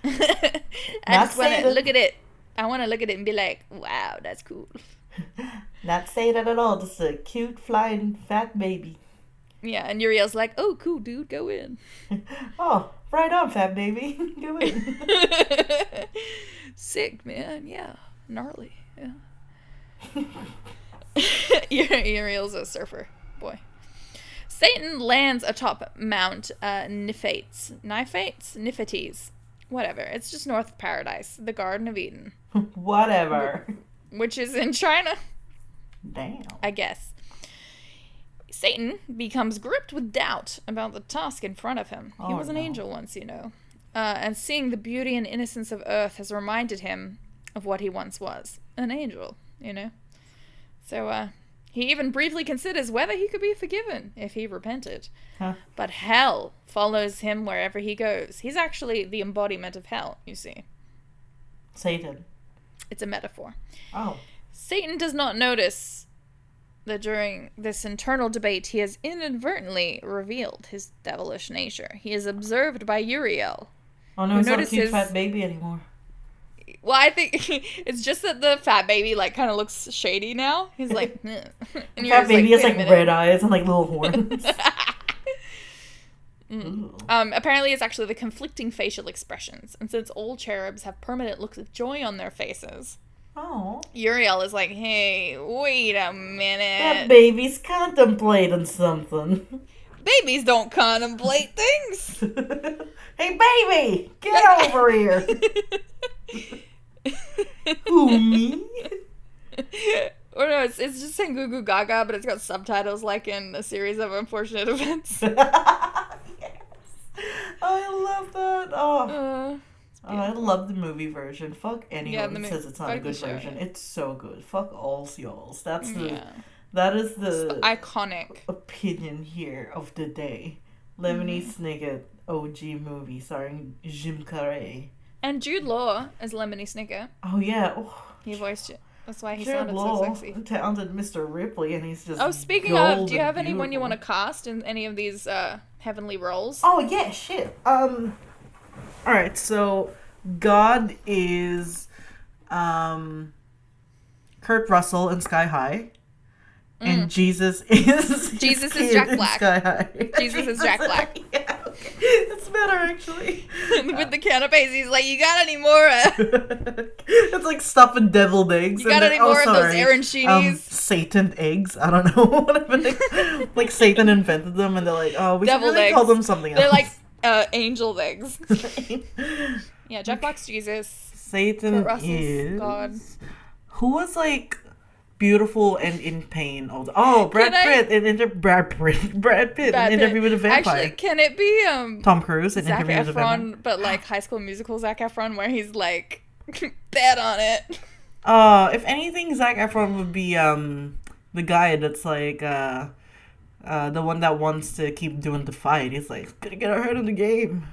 [SPEAKER 1] I just want to look at it. I want to look at it and be like, wow, that's cool.
[SPEAKER 2] Not say that at all. Just a cute, flying, fat baby.
[SPEAKER 1] Yeah, and Uriel's like, oh, cool, dude, go in.
[SPEAKER 2] Oh, right on, fat baby. Go in.
[SPEAKER 1] Sick, man. Yeah. Gnarly. Yeah. Uriel's a surfer boy. Satan lands atop Mount Niphates. Whatever. It's just north of paradise. The Garden of Eden.
[SPEAKER 2] Whatever.
[SPEAKER 1] Which is in China.
[SPEAKER 2] Damn.
[SPEAKER 1] I guess. Satan becomes gripped with doubt about the task in front of him. He was an angel once, you know. And seeing the beauty and innocence of Earth has reminded him of what he once was. An angel, you know. So, he even briefly considers whether he could be forgiven if he repented. Huh. But hell follows him wherever he goes. He's actually the embodiment of hell, you see.
[SPEAKER 2] Satan.
[SPEAKER 1] It's a metaphor.
[SPEAKER 2] Oh.
[SPEAKER 1] Satan does not notice that during this internal debate he has inadvertently revealed his devilish nature. He is observed by Uriel.
[SPEAKER 2] Oh no, he's not a cute fat baby anymore.
[SPEAKER 1] Well, I think it's just that the fat baby, like, kind of looks shady now. He's like,
[SPEAKER 2] and fat baby has, like, red eyes and, like, little horns.
[SPEAKER 1] Apparently it's actually the conflicting facial expressions. And since all cherubs have permanent looks of joy on their faces, Uriel is like, hey, wait a minute.
[SPEAKER 2] That baby's contemplating something.
[SPEAKER 1] Babies don't contemplate things.
[SPEAKER 2] Hey, baby, get over here. Who, me?
[SPEAKER 1] Or no, it's just saying goo goo gaga, but it's got subtitles like in A Series of Unfortunate Events.
[SPEAKER 2] Yes. I love that. I love the movie version. Fuck anyone who says it's not a good version. It's so good. Fuck all y'alls. That is the
[SPEAKER 1] iconic
[SPEAKER 2] opinion here of the day. Lemony Snicket OG movie starring Jim Carrey.
[SPEAKER 1] And Jude Law as Lemony Snicket.
[SPEAKER 2] Oh yeah. Oh,
[SPEAKER 1] he voiced it. That's why he
[SPEAKER 2] Jude
[SPEAKER 1] sounded
[SPEAKER 2] Law,
[SPEAKER 1] so sexy.
[SPEAKER 2] Talented Mr. Ripley, and he's just.
[SPEAKER 1] Oh, speaking of, do you have anyone you want to cast in any of these heavenly roles?
[SPEAKER 2] Oh yeah, shit. All right, so God is Kurt Russell in Sky High. And Jesus is
[SPEAKER 1] Jack Black.
[SPEAKER 2] Sky High.
[SPEAKER 1] Jesus is Jack Black.
[SPEAKER 2] Yeah, okay. It's better, actually.
[SPEAKER 1] With the canapes, he's like, you got any more?
[SPEAKER 2] It's like stuffing deviled eggs.
[SPEAKER 1] You got any more of those arancinis?
[SPEAKER 2] Satan eggs. I don't know. Whatever. Like, Satan invented them, and they're like, oh, we should really call them something else.
[SPEAKER 1] They're like angel eggs. Yeah, Jack Black's Jesus.
[SPEAKER 2] Satan is God. Who was like beautiful and in pain all the Brad Pitt in Interview with a Vampire.
[SPEAKER 1] Actually, can it be
[SPEAKER 2] Tom Cruise in
[SPEAKER 1] Zac
[SPEAKER 2] Interview with a Vampire?
[SPEAKER 1] But like High School Musical Zac Efron, where he's like bad on it.
[SPEAKER 2] If anything, Zac Efron would be the guy that's like the one that wants to keep doing the fight. He's like, gonna get ahead in the game.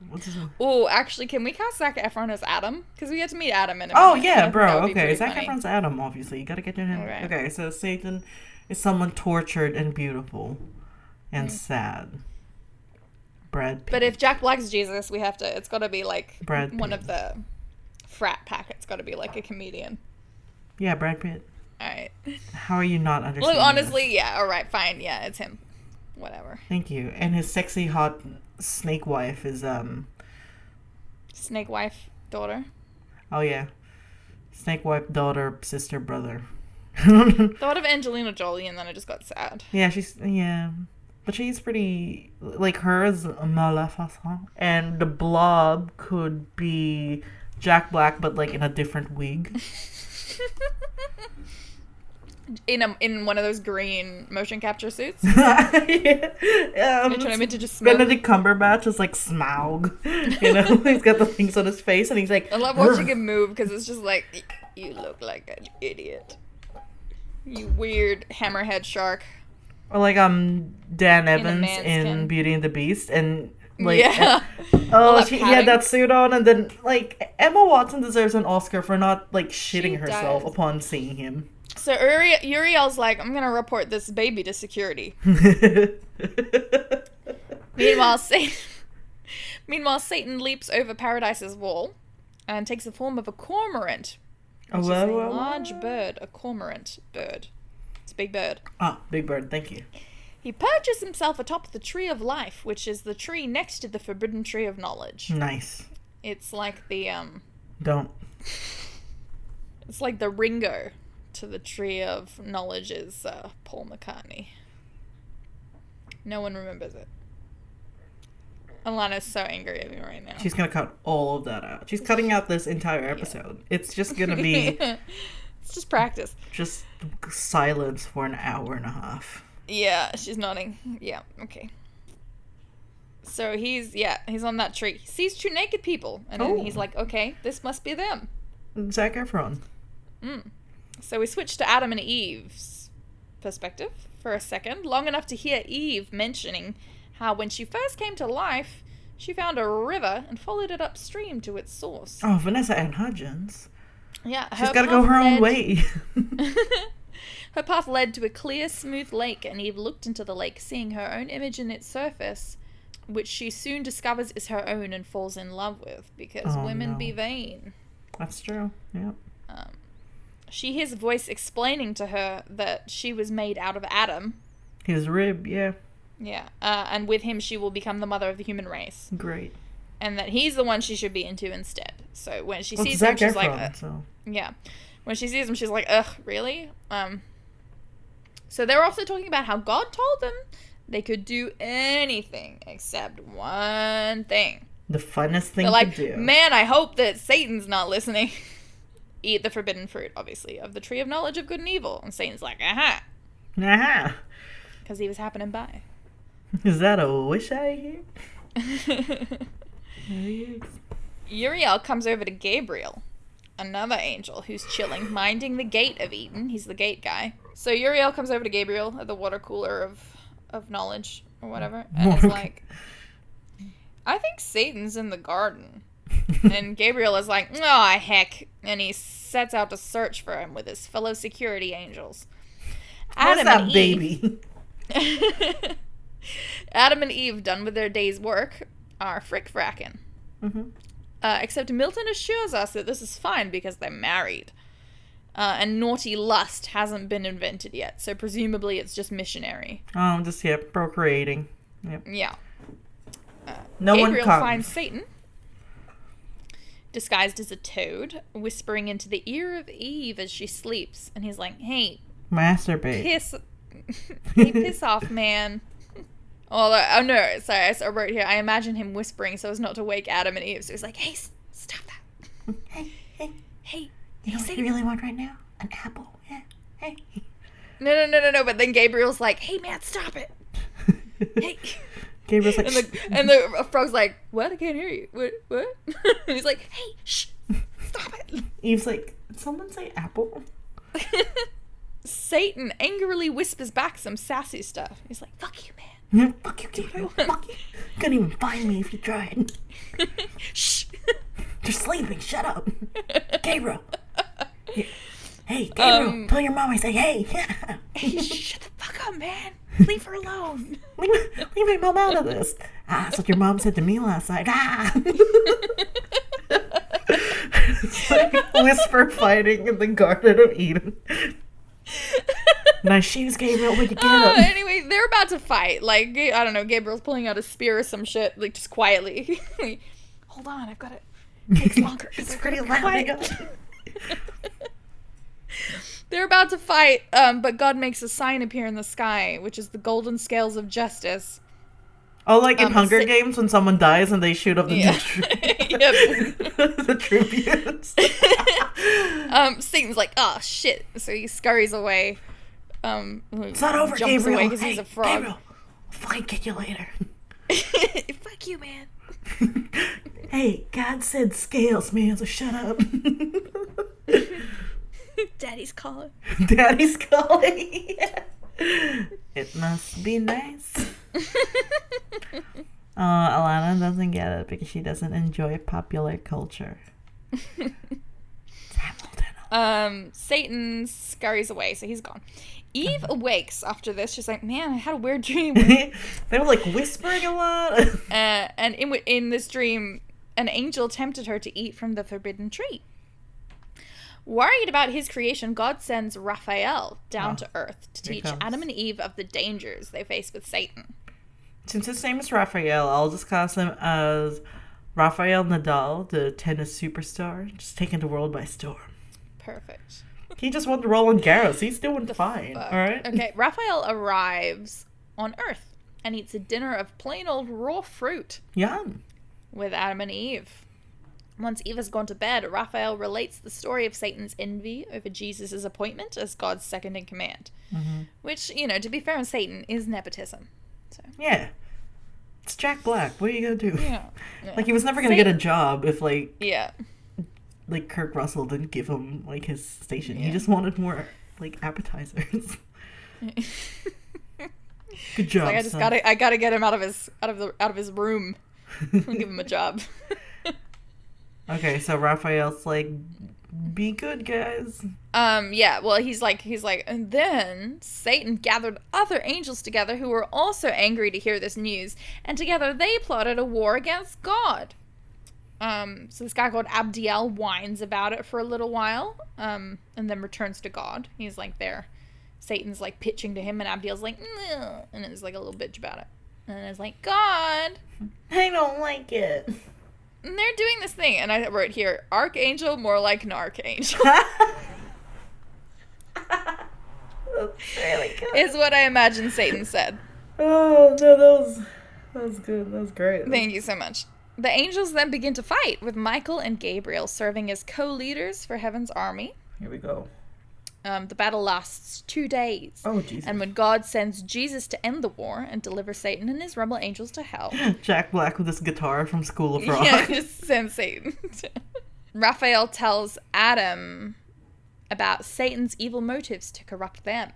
[SPEAKER 2] What's his name?
[SPEAKER 1] Oh, actually, can we cast Zac Efron as Adam? Because we get to meet Adam in a minute.
[SPEAKER 2] Oh, yeah, bro. Okay, Zac Efron's Adam, obviously. You gotta get your name. Right. Okay, so Satan is someone tortured and beautiful and sad. Brad Pitt.
[SPEAKER 1] But if Jack Black's Jesus, we have to, it's gotta be like
[SPEAKER 2] Brad Pitt.
[SPEAKER 1] One of the frat pack. It's gotta be like a comedian.
[SPEAKER 2] Yeah, Brad Pitt.
[SPEAKER 1] Alright.
[SPEAKER 2] How are you not understanding
[SPEAKER 1] Well, honestly, yeah, alright, fine. Yeah, it's him. Whatever.
[SPEAKER 2] Thank you. And his sexy, hot snake wife is
[SPEAKER 1] snake wife daughter.
[SPEAKER 2] Oh, yeah. Snake wife, daughter, sister, brother.
[SPEAKER 1] Thought of Angelina Jolie and then I just got sad.
[SPEAKER 2] Yeah. But she's pretty, like, her is Maleficent. And the Blob could be Jack Black, but, like, in a different wig.
[SPEAKER 1] In one of those green motion capture suits.
[SPEAKER 2] Yeah.
[SPEAKER 1] Turn him into just smoke.
[SPEAKER 2] Benedict Cumberbatch is like Smaug. You know, he's got the things on his face and he's like...
[SPEAKER 1] I love watching him move because it's just like, you look like an idiot. You weird hammerhead shark.
[SPEAKER 2] Or like Dan Evans in Beauty and the Beast, and like he had that suit on, and then like Emma Watson deserves an Oscar for not like shitting herself upon seeing him.
[SPEAKER 1] So Uriel's like, I'm gonna report this baby to security. Meanwhile, Satan leaps over Paradise's wall and takes the form of a cormorant. Which is a large bird, a cormorant bird. It's a big bird.
[SPEAKER 2] Ah, big bird, thank you.
[SPEAKER 1] He perches himself atop the Tree of Life, which is the tree next to the Forbidden Tree of Knowledge.
[SPEAKER 2] Nice.
[SPEAKER 1] It's like the,
[SPEAKER 2] Don't.
[SPEAKER 1] It's like the Ringo to the Tree of Knowledge is Paul McCartney. No one remembers it. Alana's so angry at me right now.
[SPEAKER 2] She's gonna cut all of that out. She's cutting out this entire episode. Yeah. It's just gonna be...
[SPEAKER 1] It's just practice.
[SPEAKER 2] Just silence for an hour and a half.
[SPEAKER 1] Yeah, she's nodding. Yeah, okay. So he's on that tree. He sees two naked people. And then he's like, okay, this must be them.
[SPEAKER 2] Zac Efron.
[SPEAKER 1] So we switch to Adam and Eve's perspective for a second. Long enough to hear Eve mentioning how when she first came to life, she found a river and followed it upstream to its source.
[SPEAKER 2] Oh, Vanessa Ann Hudgens.
[SPEAKER 1] Yeah.
[SPEAKER 2] She's got to go her own way.
[SPEAKER 1] Her path led to a clear, smooth lake, and Eve looked into the lake, seeing her own image in its surface, which she soon discovers is her own and falls in love with, because women be vain.
[SPEAKER 2] That's true, yeah.
[SPEAKER 1] She hears a voice explaining to her that she was made out of Adam.
[SPEAKER 2] His rib, yeah.
[SPEAKER 1] Yeah, and with him she will become the mother of the human race.
[SPEAKER 2] Great.
[SPEAKER 1] And that he's the one she should be into instead. So when she sees
[SPEAKER 2] Zac
[SPEAKER 1] him, she's
[SPEAKER 2] Efron,
[SPEAKER 1] like...
[SPEAKER 2] so.
[SPEAKER 1] Yeah. When she sees him, she's like, ugh, really? So they're also talking about how God told them they could do anything except one thing.
[SPEAKER 2] The funnest thing
[SPEAKER 1] to
[SPEAKER 2] do.
[SPEAKER 1] Man, I hope that Satan's not listening. Eat the forbidden fruit, obviously, of the tree of knowledge of good and evil. And Satan's like, aha.
[SPEAKER 2] Aha.
[SPEAKER 1] Because he was happening by.
[SPEAKER 2] Is that a wish I hear?
[SPEAKER 1] Uriel comes over to Gabriel, another angel who's chilling, minding the gate of Eden. He's the gate guy. So Uriel comes over to Gabriel at the water cooler of knowledge or whatever. And it's like, I think Satan's in the garden. And Gabriel is like, oh, heck. And he sets out to search for him with his fellow security angels.
[SPEAKER 2] What's that baby?
[SPEAKER 1] Adam and Eve, done with their day's work, are frick-fracking.
[SPEAKER 2] Mm-hmm.
[SPEAKER 1] Except Milton assures us that this is fine because they're married. And naughty lust hasn't been invented yet, so presumably it's just missionary.
[SPEAKER 2] Oh, just, procreating. Yep.
[SPEAKER 1] Yeah.
[SPEAKER 2] Gabriel
[SPEAKER 1] finds Satan, disguised as a toad, whispering into the ear of Eve as she sleeps, and he's like, hey...
[SPEAKER 2] Masturbate.
[SPEAKER 1] Piss off, man. Oh no, sorry, I wrote here, I imagine him whispering so as not to wake Adam and Eve, so he's like, hey, stop that. Hey.
[SPEAKER 2] You know what you really want right now? An apple. Yeah. Hey.
[SPEAKER 1] No, but then Gabriel's like, hey man, stop it. Hey.
[SPEAKER 2] Gabriel's like,
[SPEAKER 1] and the frog's like, what? I can't hear you. What? And he's like, hey, shh, stop it.
[SPEAKER 2] Eve's like, did someone say apple?
[SPEAKER 1] Satan angrily whispers back some sassy stuff. He's like, fuck you, man.
[SPEAKER 2] Yeah, fuck you, Gabriel. Fuck you. Couldn't even find me if you tried.
[SPEAKER 1] Shh.
[SPEAKER 2] You're sleeping. Shut up. Gabriel. Hey, Gabriel. Tell your mom I say hey.
[SPEAKER 1] Hey, shut the fuck up, man. Leave her alone.
[SPEAKER 2] Leave my mom out of this. That's what your mom said to me last night. It's like whisper fighting in the Garden of Eden. Nice shoes, Gabriel. Where'd you get them?
[SPEAKER 1] Anyway, they're about to fight. Like, I don't know, Gabriel's pulling out a spear or some shit, like, just quietly. Hold on, I've got it. takes longer.
[SPEAKER 2] It's pretty loud.
[SPEAKER 1] They're about to fight, but God makes a sign appear in the sky, which is the golden scales of justice.
[SPEAKER 2] Oh, like in Hunger Games when someone dies and they shoot up the the tribunes.
[SPEAKER 1] Satan's like, oh shit! So he scurries away.
[SPEAKER 2] It's not over,
[SPEAKER 1] jumps
[SPEAKER 2] Gabriel.
[SPEAKER 1] away because he's a frog.
[SPEAKER 2] Gabriel, I'll fucking get you later.
[SPEAKER 1] Fuck you, man.
[SPEAKER 2] Hey, God said scales, man, so shut up.
[SPEAKER 1] Daddy's calling.
[SPEAKER 2] Daddy's calling. It must be nice. Alana doesn't get it because she doesn't enjoy popular culture. It's Hamilton.
[SPEAKER 1] Satan scurries away, so he's gone. Eve awakes after this. She's like, man, I had a weird dream.
[SPEAKER 2] They were like whispering a lot.
[SPEAKER 1] And in this dream, an angel tempted her to eat from the forbidden tree. Worried about his creation, God sends Raphael down to Earth to teach Adam and Eve of the dangers they face with Satan.
[SPEAKER 2] Since his name is Raphael, I'll just cast him as Rafael Nadal, the tennis superstar, just taking the world by storm.
[SPEAKER 1] Perfect.
[SPEAKER 2] He just won the Roland Garros. He's doing fine, all right?
[SPEAKER 1] Okay, Raphael arrives on Earth and eats a dinner of plain old raw fruit.
[SPEAKER 2] Yum.
[SPEAKER 1] With Adam and Eve. Once Eve has gone to bed, Raphael relates the story of Satan's envy over Jesus' appointment as God's second in command. Mm-hmm. Which, to be fair on Satan, is nepotism. So.
[SPEAKER 2] Yeah. It's Jack Black. What are you going to do?
[SPEAKER 1] Yeah.
[SPEAKER 2] Like, he was never going to get a job if, like...
[SPEAKER 1] Yeah.
[SPEAKER 2] Like, Kirk Russell didn't give him, like, his station. Yeah. He just wanted more, like, appetizers. Good job,
[SPEAKER 1] like, I gotta get him out of his room. I'll give him a job.
[SPEAKER 2] Okay, so Raphael's like, be good, guys.
[SPEAKER 1] Yeah, well, he's like, and then Satan gathered other angels together who were also angry to hear this news, and together they plotted a war against God. So this guy called Abdiel whines about it for a little while, and then returns to God. He's like there. Satan's like pitching to him, and Abdiel's like, no, and it's like a little bitch about it. And it's like, God,
[SPEAKER 2] I don't like it.
[SPEAKER 1] And they're doing this thing, and I wrote here, Archangel, more like an archangel.
[SPEAKER 2] That's really good.
[SPEAKER 1] Is what I imagine Satan said.
[SPEAKER 2] Oh, no, that was good. That was great.
[SPEAKER 1] Thank you so much. The angels then begin to fight, with Michael and Gabriel serving as co-leaders for Heaven's army.
[SPEAKER 2] Here we go.
[SPEAKER 1] The battle lasts 2 days.
[SPEAKER 2] Oh, Jesus.
[SPEAKER 1] And when God sends Jesus to end the war and deliver Satan and his rebel angels to hell.
[SPEAKER 2] Jack Black with his guitar from School of Rock.
[SPEAKER 1] Yeah, just send Satan. Raphael tells Adam about Satan's evil motives to corrupt them.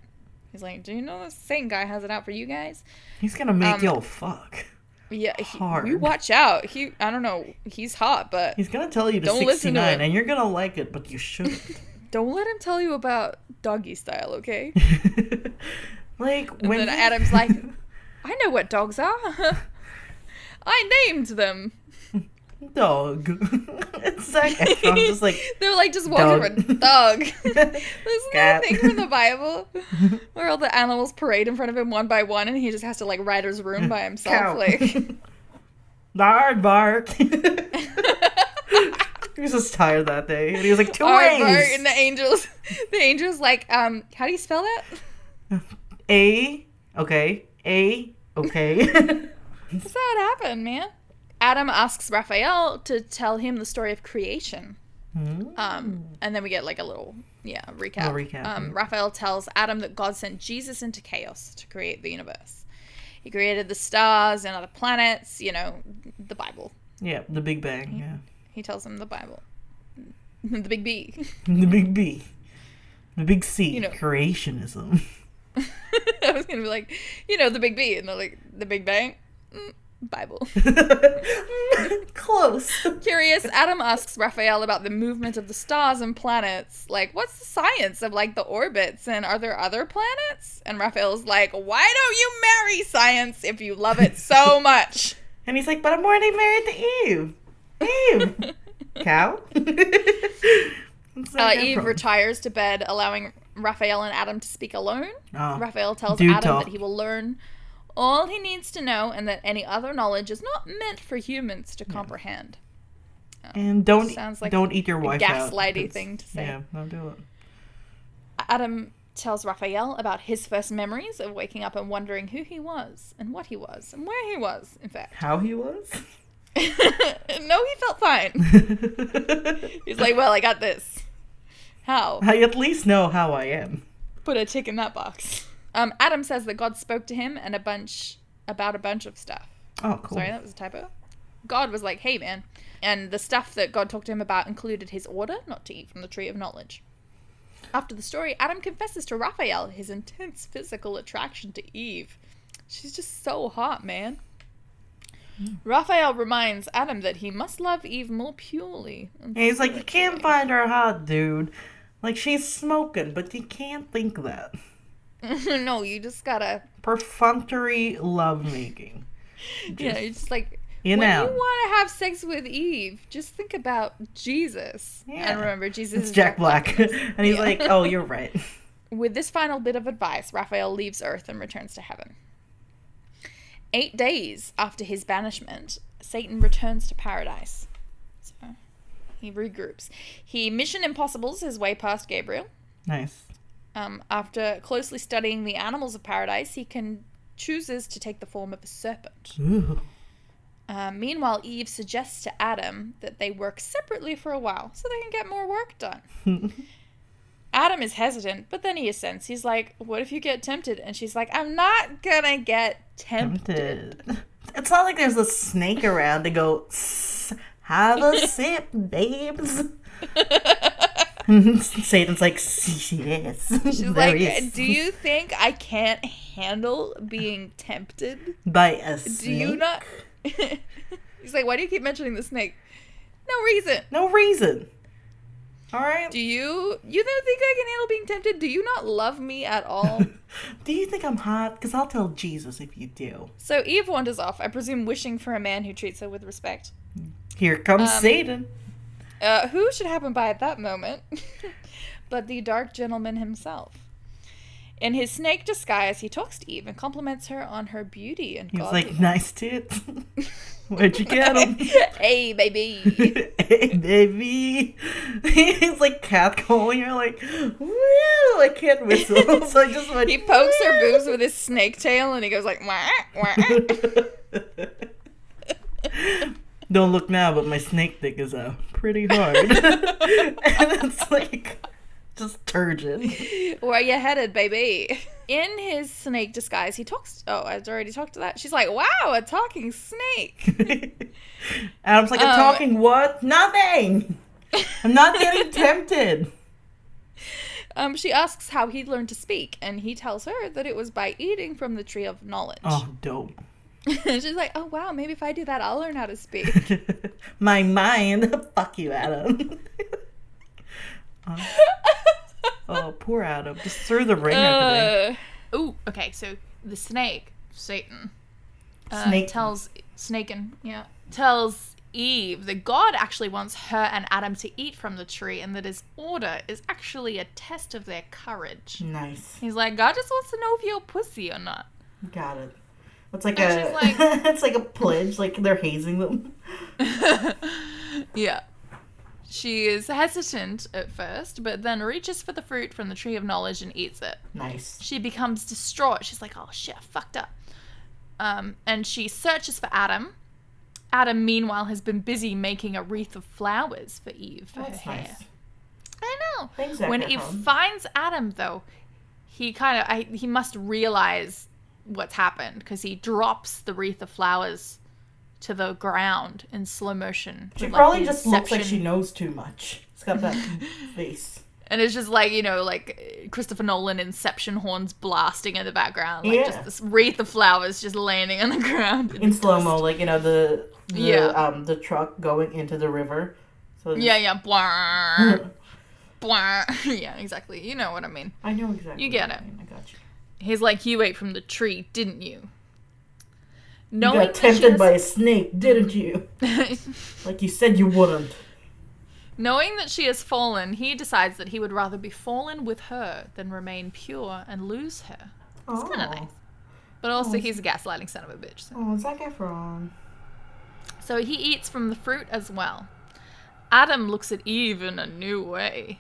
[SPEAKER 1] He's like, do you know this Satan guy has it out for you guys?
[SPEAKER 2] He's gonna make y'all fuck.
[SPEAKER 1] Yeah,
[SPEAKER 2] hard.
[SPEAKER 1] You watch out. I don't know, he's hot, but...
[SPEAKER 2] He's gonna tell you to 69, and you're gonna like it, but you shouldn't.
[SPEAKER 1] Don't let him tell you about doggy style, okay?
[SPEAKER 2] Like,
[SPEAKER 1] and then Adam's like, I know what dogs are. I named them.
[SPEAKER 2] Dog. It's Zac Efron, just like...
[SPEAKER 1] They're like just walking around. Dog. Isn't that a thing from the Bible? Where all the animals parade in front of him one by one, and he just has to like ride his room by himself.
[SPEAKER 2] Cow.
[SPEAKER 1] Like,
[SPEAKER 2] Lard bark. He was just tired that day, and he was like, two ways.
[SPEAKER 1] And the angels like, how do you spell that?
[SPEAKER 2] A, okay.
[SPEAKER 1] That's how it happened, man. Adam asks Raphael to tell him the story of creation. And then we get like a little, recap. Raphael tells Adam that God sent Jesus into chaos to create the universe. He created the stars and other planets, the Bible.
[SPEAKER 2] Yeah, the Big Bang, yeah.
[SPEAKER 1] He tells him the Bible. The Big B.
[SPEAKER 2] The Big B. The Big C. Creationism.
[SPEAKER 1] I was going to be like, the Big B. And they're like, the Big Bang? Bible.
[SPEAKER 2] Close.
[SPEAKER 1] Curious, Adam asks Raphael about the movement of the stars and planets. Like, what's the science of, like, the orbits? And are there other planets? And Raphael's like, why don't you marry science if you love it so much?
[SPEAKER 2] And he's like, but I'm already married to Eve. Cow?
[SPEAKER 1] Eve retires to bed, allowing Raphael and Adam to speak alone. Raphael tells Adam that he will learn all he needs to know and that any other knowledge is not meant for humans to comprehend.
[SPEAKER 2] And
[SPEAKER 1] Sounds like
[SPEAKER 2] don't eat your wife out.
[SPEAKER 1] gaslighty thing to say.
[SPEAKER 2] Yeah, don't do it.
[SPEAKER 1] Adam tells Raphael about his first memories of waking up and wondering who he was and what he was and where he was, in fact.
[SPEAKER 2] How he was?
[SPEAKER 1] No, he felt fine. He's like, well, I got this. How?
[SPEAKER 2] I at least know how I am.
[SPEAKER 1] Put a tick in that box. Adam says that God spoke to him and about a bunch of stuff.
[SPEAKER 2] Oh, cool.
[SPEAKER 1] Sorry, that was a typo. God was like, hey, man. And the stuff that God talked to him about included his order not to eat from the tree of knowledge. After the story, Adam confesses to Raphael his intense physical attraction to Eve. She's just so hot, man. Raphael reminds Adam that he must love Eve more purely.
[SPEAKER 2] And he's like, you can't find her hot, dude. Like, she's smoking, but you can't think that.
[SPEAKER 1] No, you just gotta...
[SPEAKER 2] Perfunctory lovemaking.
[SPEAKER 1] Yeah, you're just like...
[SPEAKER 2] You
[SPEAKER 1] when
[SPEAKER 2] know.
[SPEAKER 1] you want to have sex with Eve, just think about Jesus.
[SPEAKER 2] Yeah.
[SPEAKER 1] And remember, Jesus
[SPEAKER 2] It's
[SPEAKER 1] is
[SPEAKER 2] Jack Black. And he's like, oh, you're right.
[SPEAKER 1] With this final bit of advice, Raphael leaves Earth and returns to heaven. 8 days after his banishment, Satan returns to paradise. So he regroups. He mission impossibles his way past Gabriel.
[SPEAKER 2] Nice.
[SPEAKER 1] After closely studying the animals of paradise, he chooses to take the form of a serpent.
[SPEAKER 2] Ooh.
[SPEAKER 1] Meanwhile, Eve suggests to Adam that they work separately for a while so they can get more work done. Adam is hesitant, but then he assents. He's like, what if you get tempted? And she's like, I'm not gonna get tempted.
[SPEAKER 2] It's not like there's a snake around to go, have a sip, babes. Satan's like, yes.
[SPEAKER 1] She's like, do you think I can't handle being tempted?
[SPEAKER 2] By a snake?
[SPEAKER 1] Do you not? He's like, why do you keep mentioning the snake? No reason.
[SPEAKER 2] No reason. All right.
[SPEAKER 1] Do you don't think I can handle being tempted? Do you not love me at all?
[SPEAKER 2] Do you think I'm hot? Because I'll tell Jesus if you do.
[SPEAKER 1] So Eve wanders off, I presume wishing for a man who treats her with respect.
[SPEAKER 2] Here comes Satan.
[SPEAKER 1] Who should happen by at that moment but the dark gentleman himself. In his snake disguise, he talks to Eve and compliments her on her beauty and godliness.
[SPEAKER 2] He's like, nice tits. Where'd you get them?
[SPEAKER 1] Hey, baby.
[SPEAKER 2] Hey, baby. He's like catcalling her, like, woo! I can't whistle, so I just went,
[SPEAKER 1] he pokes her boobs with his snake tail and he goes like, wah, wah.
[SPEAKER 2] Don't look now, but my snake dick is pretty hard. And it's like... just turgid.
[SPEAKER 1] Where you headed, baby? In his snake disguise, he talks... Oh, I've already talked to that. She's like, wow, a talking snake.
[SPEAKER 2] Adam's like, a talking what? Nothing! I'm not getting tempted.
[SPEAKER 1] She asks how he learned to speak, and he tells her that it was by eating from the tree of knowledge.
[SPEAKER 2] Oh, dope.
[SPEAKER 1] She's like, oh, wow, maybe if I do that, I'll learn how to speak.
[SPEAKER 2] My mind. Fuck you, Adam. Oh, poor Adam. Just threw the ringer today.
[SPEAKER 1] Ooh, okay, so the snake, Satan, tells Eve that God actually wants her and Adam to eat from the tree and that his order is actually a test of their courage.
[SPEAKER 2] Nice.
[SPEAKER 1] He's like, God just wants to know if you're a pussy or not.
[SPEAKER 2] Got it. It's like
[SPEAKER 1] and
[SPEAKER 2] it's like a pledge, like they're hazing them.
[SPEAKER 1] Yeah. She is hesitant at first, but then reaches for the fruit from the tree of knowledge and eats it.
[SPEAKER 2] Nice.
[SPEAKER 1] She becomes distraught. She's like, oh shit, I fucked up. And she searches for Adam. Adam, meanwhile, has been busy making a wreath of flowers for Eve for her hair. Nice. I know.
[SPEAKER 2] Thanks,
[SPEAKER 1] when Eve finds Adam, though, he must realize what's happened because he drops the wreath of flowers to the ground in slow motion.
[SPEAKER 2] She probably just looks like she knows too much. It's got that face.
[SPEAKER 1] And it's just like, like Christopher Nolan Inception horns blasting in the background. Like just this wreath of flowers just landing on the ground.
[SPEAKER 2] In slow-mo, like, the truck going into the river. So
[SPEAKER 1] yeah. Blah. Blah. Yeah, exactly. You know what I mean.
[SPEAKER 2] I know exactly.
[SPEAKER 1] You get it.
[SPEAKER 2] I got you.
[SPEAKER 1] He's like, you ate from the tree, didn't you?
[SPEAKER 2] You got tempted by a snake, didn't you? Like you said you wouldn't.
[SPEAKER 1] Knowing that she has fallen, he decides that he would rather be fallen with her than remain pure and lose her. It's kind of nice. But also, he's a gaslighting son of a bitch. So.
[SPEAKER 2] Oh, Zac Efron.
[SPEAKER 1] So he eats from the fruit as well. Adam looks at Eve in a new way.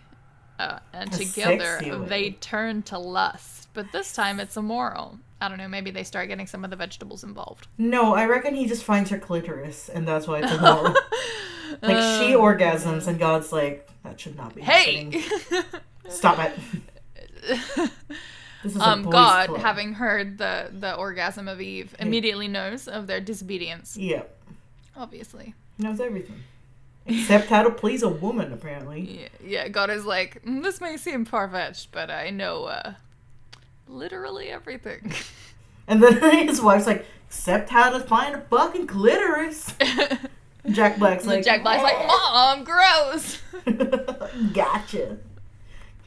[SPEAKER 1] And
[SPEAKER 2] A
[SPEAKER 1] together
[SPEAKER 2] sexy way.
[SPEAKER 1] they turn to lust. But this time it's immoral. I don't know, maybe they start getting some of the vegetables involved.
[SPEAKER 2] No, I reckon he just finds her clitoris, and that's why it's immoral. Like, she orgasms, and God's like, that should not be happening. Stop it. This is a boys'
[SPEAKER 1] God,
[SPEAKER 2] club.
[SPEAKER 1] having heard the orgasm of Eve, immediately knows of their disobedience.
[SPEAKER 2] Yep.
[SPEAKER 1] Obviously.
[SPEAKER 2] He knows everything. Except how to please a woman, apparently.
[SPEAKER 1] Yeah, God is like, this may seem far-fetched, but I know literally everything.
[SPEAKER 2] And then his wife's like, except how to find a fucking clitoris. Jack Black's like,
[SPEAKER 1] Mom, gross.
[SPEAKER 2] Gotcha.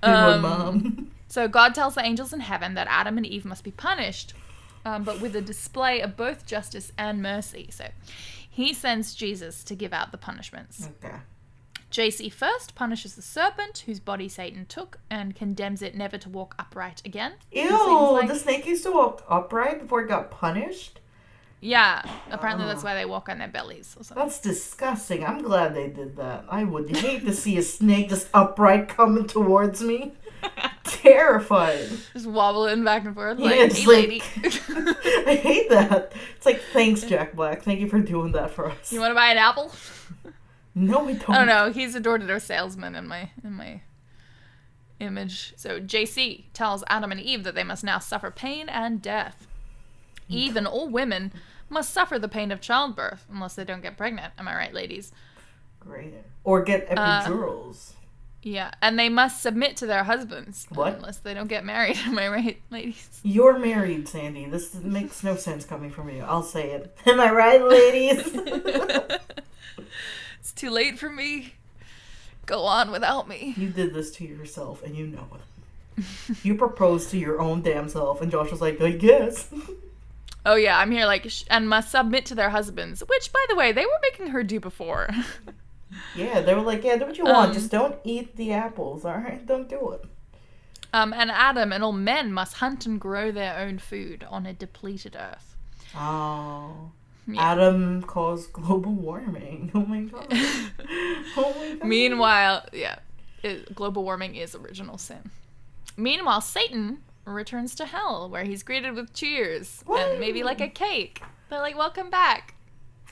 [SPEAKER 2] Good one, Mom.
[SPEAKER 1] So God tells the angels in heaven that Adam and Eve must be punished, but with a display of both justice and mercy. So he sends Jesus to give out the punishments.
[SPEAKER 2] Okay.
[SPEAKER 1] JC first punishes the serpent, whose body Satan took, and condemns it never to walk upright again.
[SPEAKER 2] Ew,
[SPEAKER 1] Like,
[SPEAKER 2] the snake used to walk upright before it got punished?
[SPEAKER 1] yeah, apparently that's why they walk on their bellies or something.
[SPEAKER 2] That's disgusting. I'm glad they did that. I would hate to see a snake just upright coming towards me. Terrified.
[SPEAKER 1] Just wobbling back and forth
[SPEAKER 2] Yeah,
[SPEAKER 1] like,
[SPEAKER 2] it's
[SPEAKER 1] hey,
[SPEAKER 2] like-
[SPEAKER 1] lady.
[SPEAKER 2] I hate that. It's like, thanks, Jack Black. Thank you for doing that for us.
[SPEAKER 1] You want to buy an apple?
[SPEAKER 2] No, I don't.
[SPEAKER 1] I don't know. He's a door-to-door salesman in my image. So JC tells Adam and Eve that they must now suffer pain and death. Eve and all women must suffer the pain of childbirth unless they don't get pregnant. Am I right, ladies?
[SPEAKER 2] Great. Or get epidurals.
[SPEAKER 1] Yeah, and they must submit to their husbands.
[SPEAKER 2] What?
[SPEAKER 1] Unless they don't get married. Am I right, ladies?
[SPEAKER 2] You're married, Sandy. This makes no sense coming from you. I'll say it. Am I right, ladies?
[SPEAKER 1] It's too late for me. Go on without me.
[SPEAKER 2] You did this to yourself, and you know it. You proposed to your own damn self, and Josh was like, I guess.
[SPEAKER 1] Oh yeah, I'm here like, and must submit to their husbands. Which, by the way, they were making her do before.
[SPEAKER 2] Yeah, they were like, yeah, do what you want. Just don't eat the apples, alright? Don't do it.
[SPEAKER 1] And Adam and all men must hunt and grow their own food on a depleted earth.
[SPEAKER 2] Oh.
[SPEAKER 1] Yeah.
[SPEAKER 2] Adam caused global warming. Oh my god. Oh my god.
[SPEAKER 1] Meanwhile, global warming is original sin. Meanwhile, Satan returns to hell, where he's greeted with cheers and maybe like a cake. They're like, welcome back.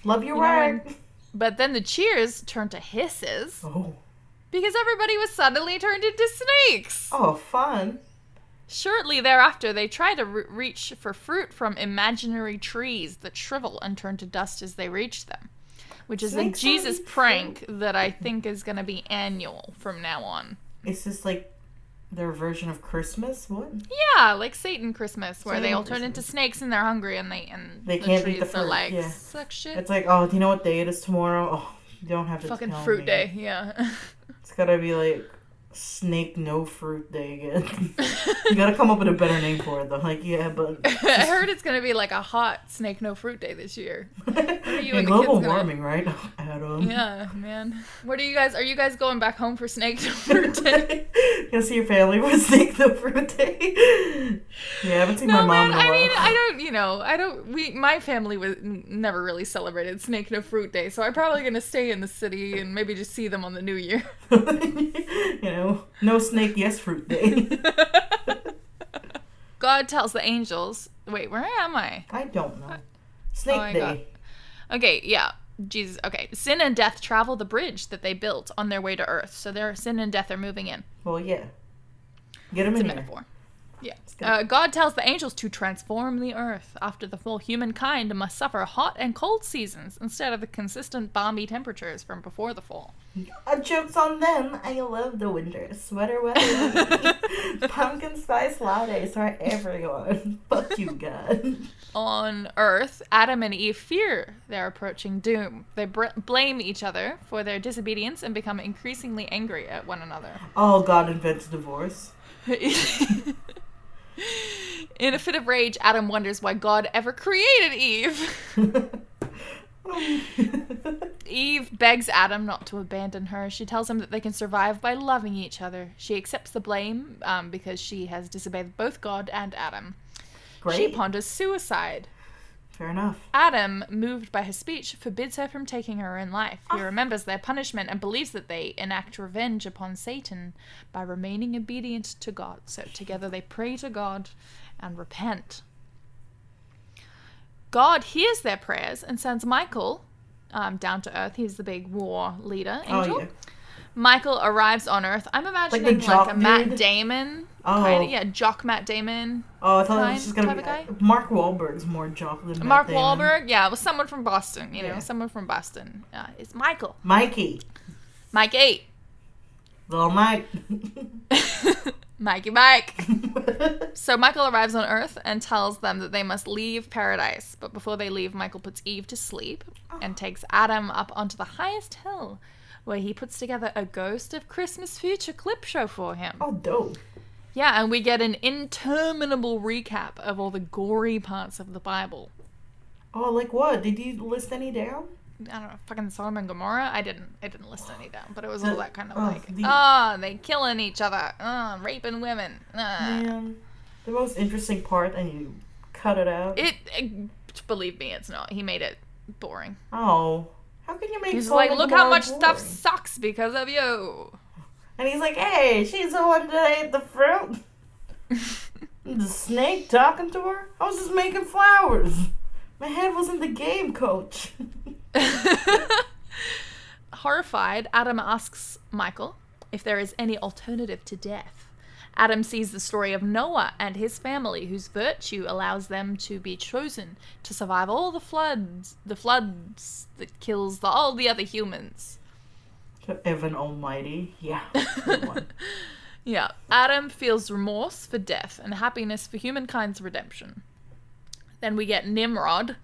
[SPEAKER 2] Love you,
[SPEAKER 1] You know,
[SPEAKER 2] right?
[SPEAKER 1] But then the cheers turn to hisses
[SPEAKER 2] Oh.
[SPEAKER 1] because everybody was suddenly turned into snakes.
[SPEAKER 2] Oh, fun.
[SPEAKER 1] Shortly thereafter, they try to reach for fruit from imaginary trees that shrivel and turn to dust as they reach them, which is
[SPEAKER 2] Snakes
[SPEAKER 1] a Jesus
[SPEAKER 2] don't eat
[SPEAKER 1] prank that I think is going to be annual from now on.
[SPEAKER 2] Is this like their version of Christmas? What?
[SPEAKER 1] Yeah, like Satan Christmas, where they
[SPEAKER 2] Satan
[SPEAKER 1] all turn into
[SPEAKER 2] Christmas.
[SPEAKER 1] snakes and they're hungry and
[SPEAKER 2] They
[SPEAKER 1] the
[SPEAKER 2] can't eat
[SPEAKER 1] trees
[SPEAKER 2] the
[SPEAKER 1] are
[SPEAKER 2] fruit,
[SPEAKER 1] like,
[SPEAKER 2] yeah.
[SPEAKER 1] suck shit.
[SPEAKER 2] It's like, oh, do you know what day it is tomorrow? Oh, you don't have to
[SPEAKER 1] Fucking
[SPEAKER 2] tell
[SPEAKER 1] fruit
[SPEAKER 2] me.
[SPEAKER 1] day, yeah.
[SPEAKER 2] It's gotta be like snake no fruit day again. You gotta come up with a better name for it though. Like, yeah, but
[SPEAKER 1] I heard it's going to be like a hot snake no fruit day this year. What are you
[SPEAKER 2] yeah,
[SPEAKER 1] and the
[SPEAKER 2] global
[SPEAKER 1] kids gonna...
[SPEAKER 2] warming, right? Adam.
[SPEAKER 1] Yeah, man. What are you guys going back home for snake no fruit day?
[SPEAKER 2] Gonna see your family for snake no fruit day. Yeah, I haven't seen my
[SPEAKER 1] No,
[SPEAKER 2] mom
[SPEAKER 1] man,
[SPEAKER 2] in a while.
[SPEAKER 1] I don't, my family was never really celebrated Snake No Fruit Day, so I'm probably going to stay in the city and maybe just see them on the new year.
[SPEAKER 2] You know, no snake, yes fruit day.
[SPEAKER 1] God tells the angels, wait, where am I?
[SPEAKER 2] I don't know. Snake
[SPEAKER 1] my
[SPEAKER 2] day.
[SPEAKER 1] God. Okay, yeah. Jesus, okay. Sin and death travel the bridge that they built on their way to Earth, so their sin and death are moving in.
[SPEAKER 2] Well, yeah. Get him
[SPEAKER 1] It's a
[SPEAKER 2] in here.
[SPEAKER 1] metaphor. Yeah.
[SPEAKER 2] go.
[SPEAKER 1] God tells the angels to transform the earth after the full humankind must suffer hot and cold seasons instead of the consistent balmy temperatures from before the fall.
[SPEAKER 2] Joke's on them. I love the winter. Sweater weather. Pumpkin spice lattes for everyone. Fuck you, God.
[SPEAKER 1] On Earth, Adam and Eve fear their approaching doom. They blame each other for their disobedience and become increasingly angry at one another.
[SPEAKER 2] Oh, God invents divorce.
[SPEAKER 1] In a fit of rage, Adam wonders why God ever created Eve. Eve begs Adam not to abandon her. She tells him that they can survive by loving each other. She accepts the blame because she has disobeyed both God and Adam.
[SPEAKER 2] Great.
[SPEAKER 1] She ponders suicide.
[SPEAKER 2] Fair enough.
[SPEAKER 1] Adam, moved by her speech, forbids her from taking her own life. He remembers their punishment and believes that they enact revenge upon Satan by remaining obedient to God. So together they pray to God and repent. God hears their prayers and sends Michael down to Earth. He's the big war leader angel.
[SPEAKER 2] Oh, yeah.
[SPEAKER 1] Michael arrives on Earth. I'm imagining
[SPEAKER 2] Like the jock
[SPEAKER 1] a Matt
[SPEAKER 2] dude?
[SPEAKER 1] Damon.
[SPEAKER 2] Oh.
[SPEAKER 1] Kinda, yeah, jock Matt Damon.
[SPEAKER 2] Oh, I thought it was just going
[SPEAKER 1] type
[SPEAKER 2] to
[SPEAKER 1] of guy?
[SPEAKER 2] be... Mark Wahlberg's more jock than
[SPEAKER 1] Mark
[SPEAKER 2] Matt Damon.
[SPEAKER 1] Wahlberg, yeah, it was someone from Boston,
[SPEAKER 2] Yeah.
[SPEAKER 1] someone from Boston. It's Michael.
[SPEAKER 2] Mikey.
[SPEAKER 1] Mike 8.
[SPEAKER 2] Little Mike.
[SPEAKER 1] Mikey Mike. So Michael arrives on Earth and tells them that they must leave paradise. But before they leave, Michael puts Eve to sleep and takes Adam up onto the highest hill, where he puts together a Ghost of Christmas Future clip show for him.
[SPEAKER 2] Oh, dope.
[SPEAKER 1] Yeah, and we get an interminable recap of all the gory parts of the Bible.
[SPEAKER 2] Oh, like what? Did you list any down?
[SPEAKER 1] I don't know, fucking Sodom and Gomorrah. I didn't list any down, but it was all that kind of they killing each other, raping women.
[SPEAKER 2] Man, the most interesting part, and you cut it out.
[SPEAKER 1] Believe me, it's not. He made it boring.
[SPEAKER 2] Oh, how can you make?
[SPEAKER 1] He's
[SPEAKER 2] Sodom
[SPEAKER 1] like,
[SPEAKER 2] and
[SPEAKER 1] look how
[SPEAKER 2] Gomorrah
[SPEAKER 1] much stuff
[SPEAKER 2] boring?"
[SPEAKER 1] sucks because of you.
[SPEAKER 2] And he's like, "Hey, she's the one that ate the fruit." The snake talking to her. I was just making flowers. My head was in the game, coach.
[SPEAKER 1] Horrified, Adam asks Michael if there is any alternative to death. Adam sees the story of Noah and his family, whose virtue allows them to be chosen to survive all the floods that kills all the other humans.
[SPEAKER 2] Evan Almighty, yeah. Good one.
[SPEAKER 1] Yeah, Adam feels remorse for death and happiness for humankind's redemption. Then we get Nimrod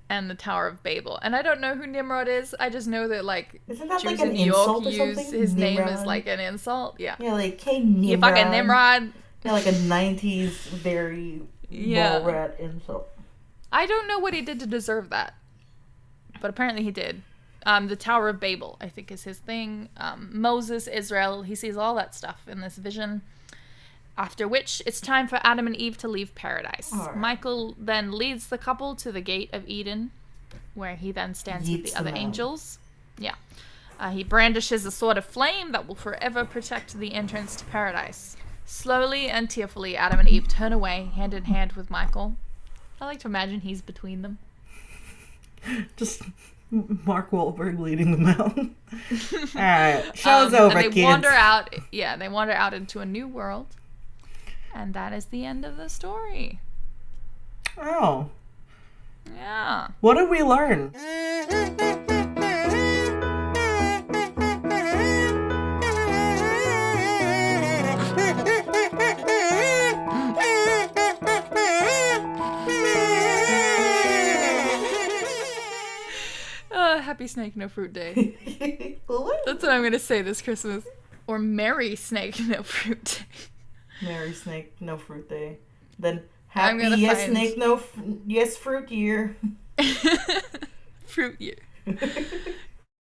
[SPEAKER 1] and the Tower of Babel. And I don't know who Nimrod is. I just know that, like,
[SPEAKER 2] Isn't that
[SPEAKER 1] Jews
[SPEAKER 2] like an
[SPEAKER 1] in New York
[SPEAKER 2] insult or
[SPEAKER 1] use
[SPEAKER 2] something?
[SPEAKER 1] his name as,
[SPEAKER 2] Nimrod?
[SPEAKER 1] like, an insult. Yeah.
[SPEAKER 2] Yeah, like, hey, Nimrod.
[SPEAKER 1] You fucking Nimrod.
[SPEAKER 2] Yeah, like a 90s very
[SPEAKER 1] Yeah.
[SPEAKER 2] ball rat insult.
[SPEAKER 1] I don't know what he did to deserve that. But apparently he did. The Tower of Babel, I think, is his thing. Moses, Israel, he sees all that stuff in this vision. After which, it's time for Adam and Eve to leave paradise.
[SPEAKER 2] Right.
[SPEAKER 1] Michael then leads the couple to the gate of Eden, where he then stands with
[SPEAKER 2] Yeets
[SPEAKER 1] the other
[SPEAKER 2] them out.
[SPEAKER 1] angels. Yeah. He brandishes a sword of flame that will forever protect the entrance to paradise. Slowly and tearfully, Adam and Eve turn away, hand in hand with Michael. I like to imagine he's between them.
[SPEAKER 2] Just Mark Wahlberg leading them out. Alright, show's over,
[SPEAKER 1] and they
[SPEAKER 2] kids.
[SPEAKER 1] wander out. Yeah, they wander out into a new world. And that is the end of the story.
[SPEAKER 2] Oh.
[SPEAKER 1] Yeah.
[SPEAKER 2] What did we learn?
[SPEAKER 1] Happy Snake No Fruit Day. That's what I'm going to say this Christmas. Or Merry Snake No Fruit Day.
[SPEAKER 2] Merry Snake, no fruit day. Then
[SPEAKER 1] I'm
[SPEAKER 2] happy
[SPEAKER 1] gonna
[SPEAKER 2] yes
[SPEAKER 1] find-
[SPEAKER 2] snake, no yes fruit year.
[SPEAKER 1] Fruit year.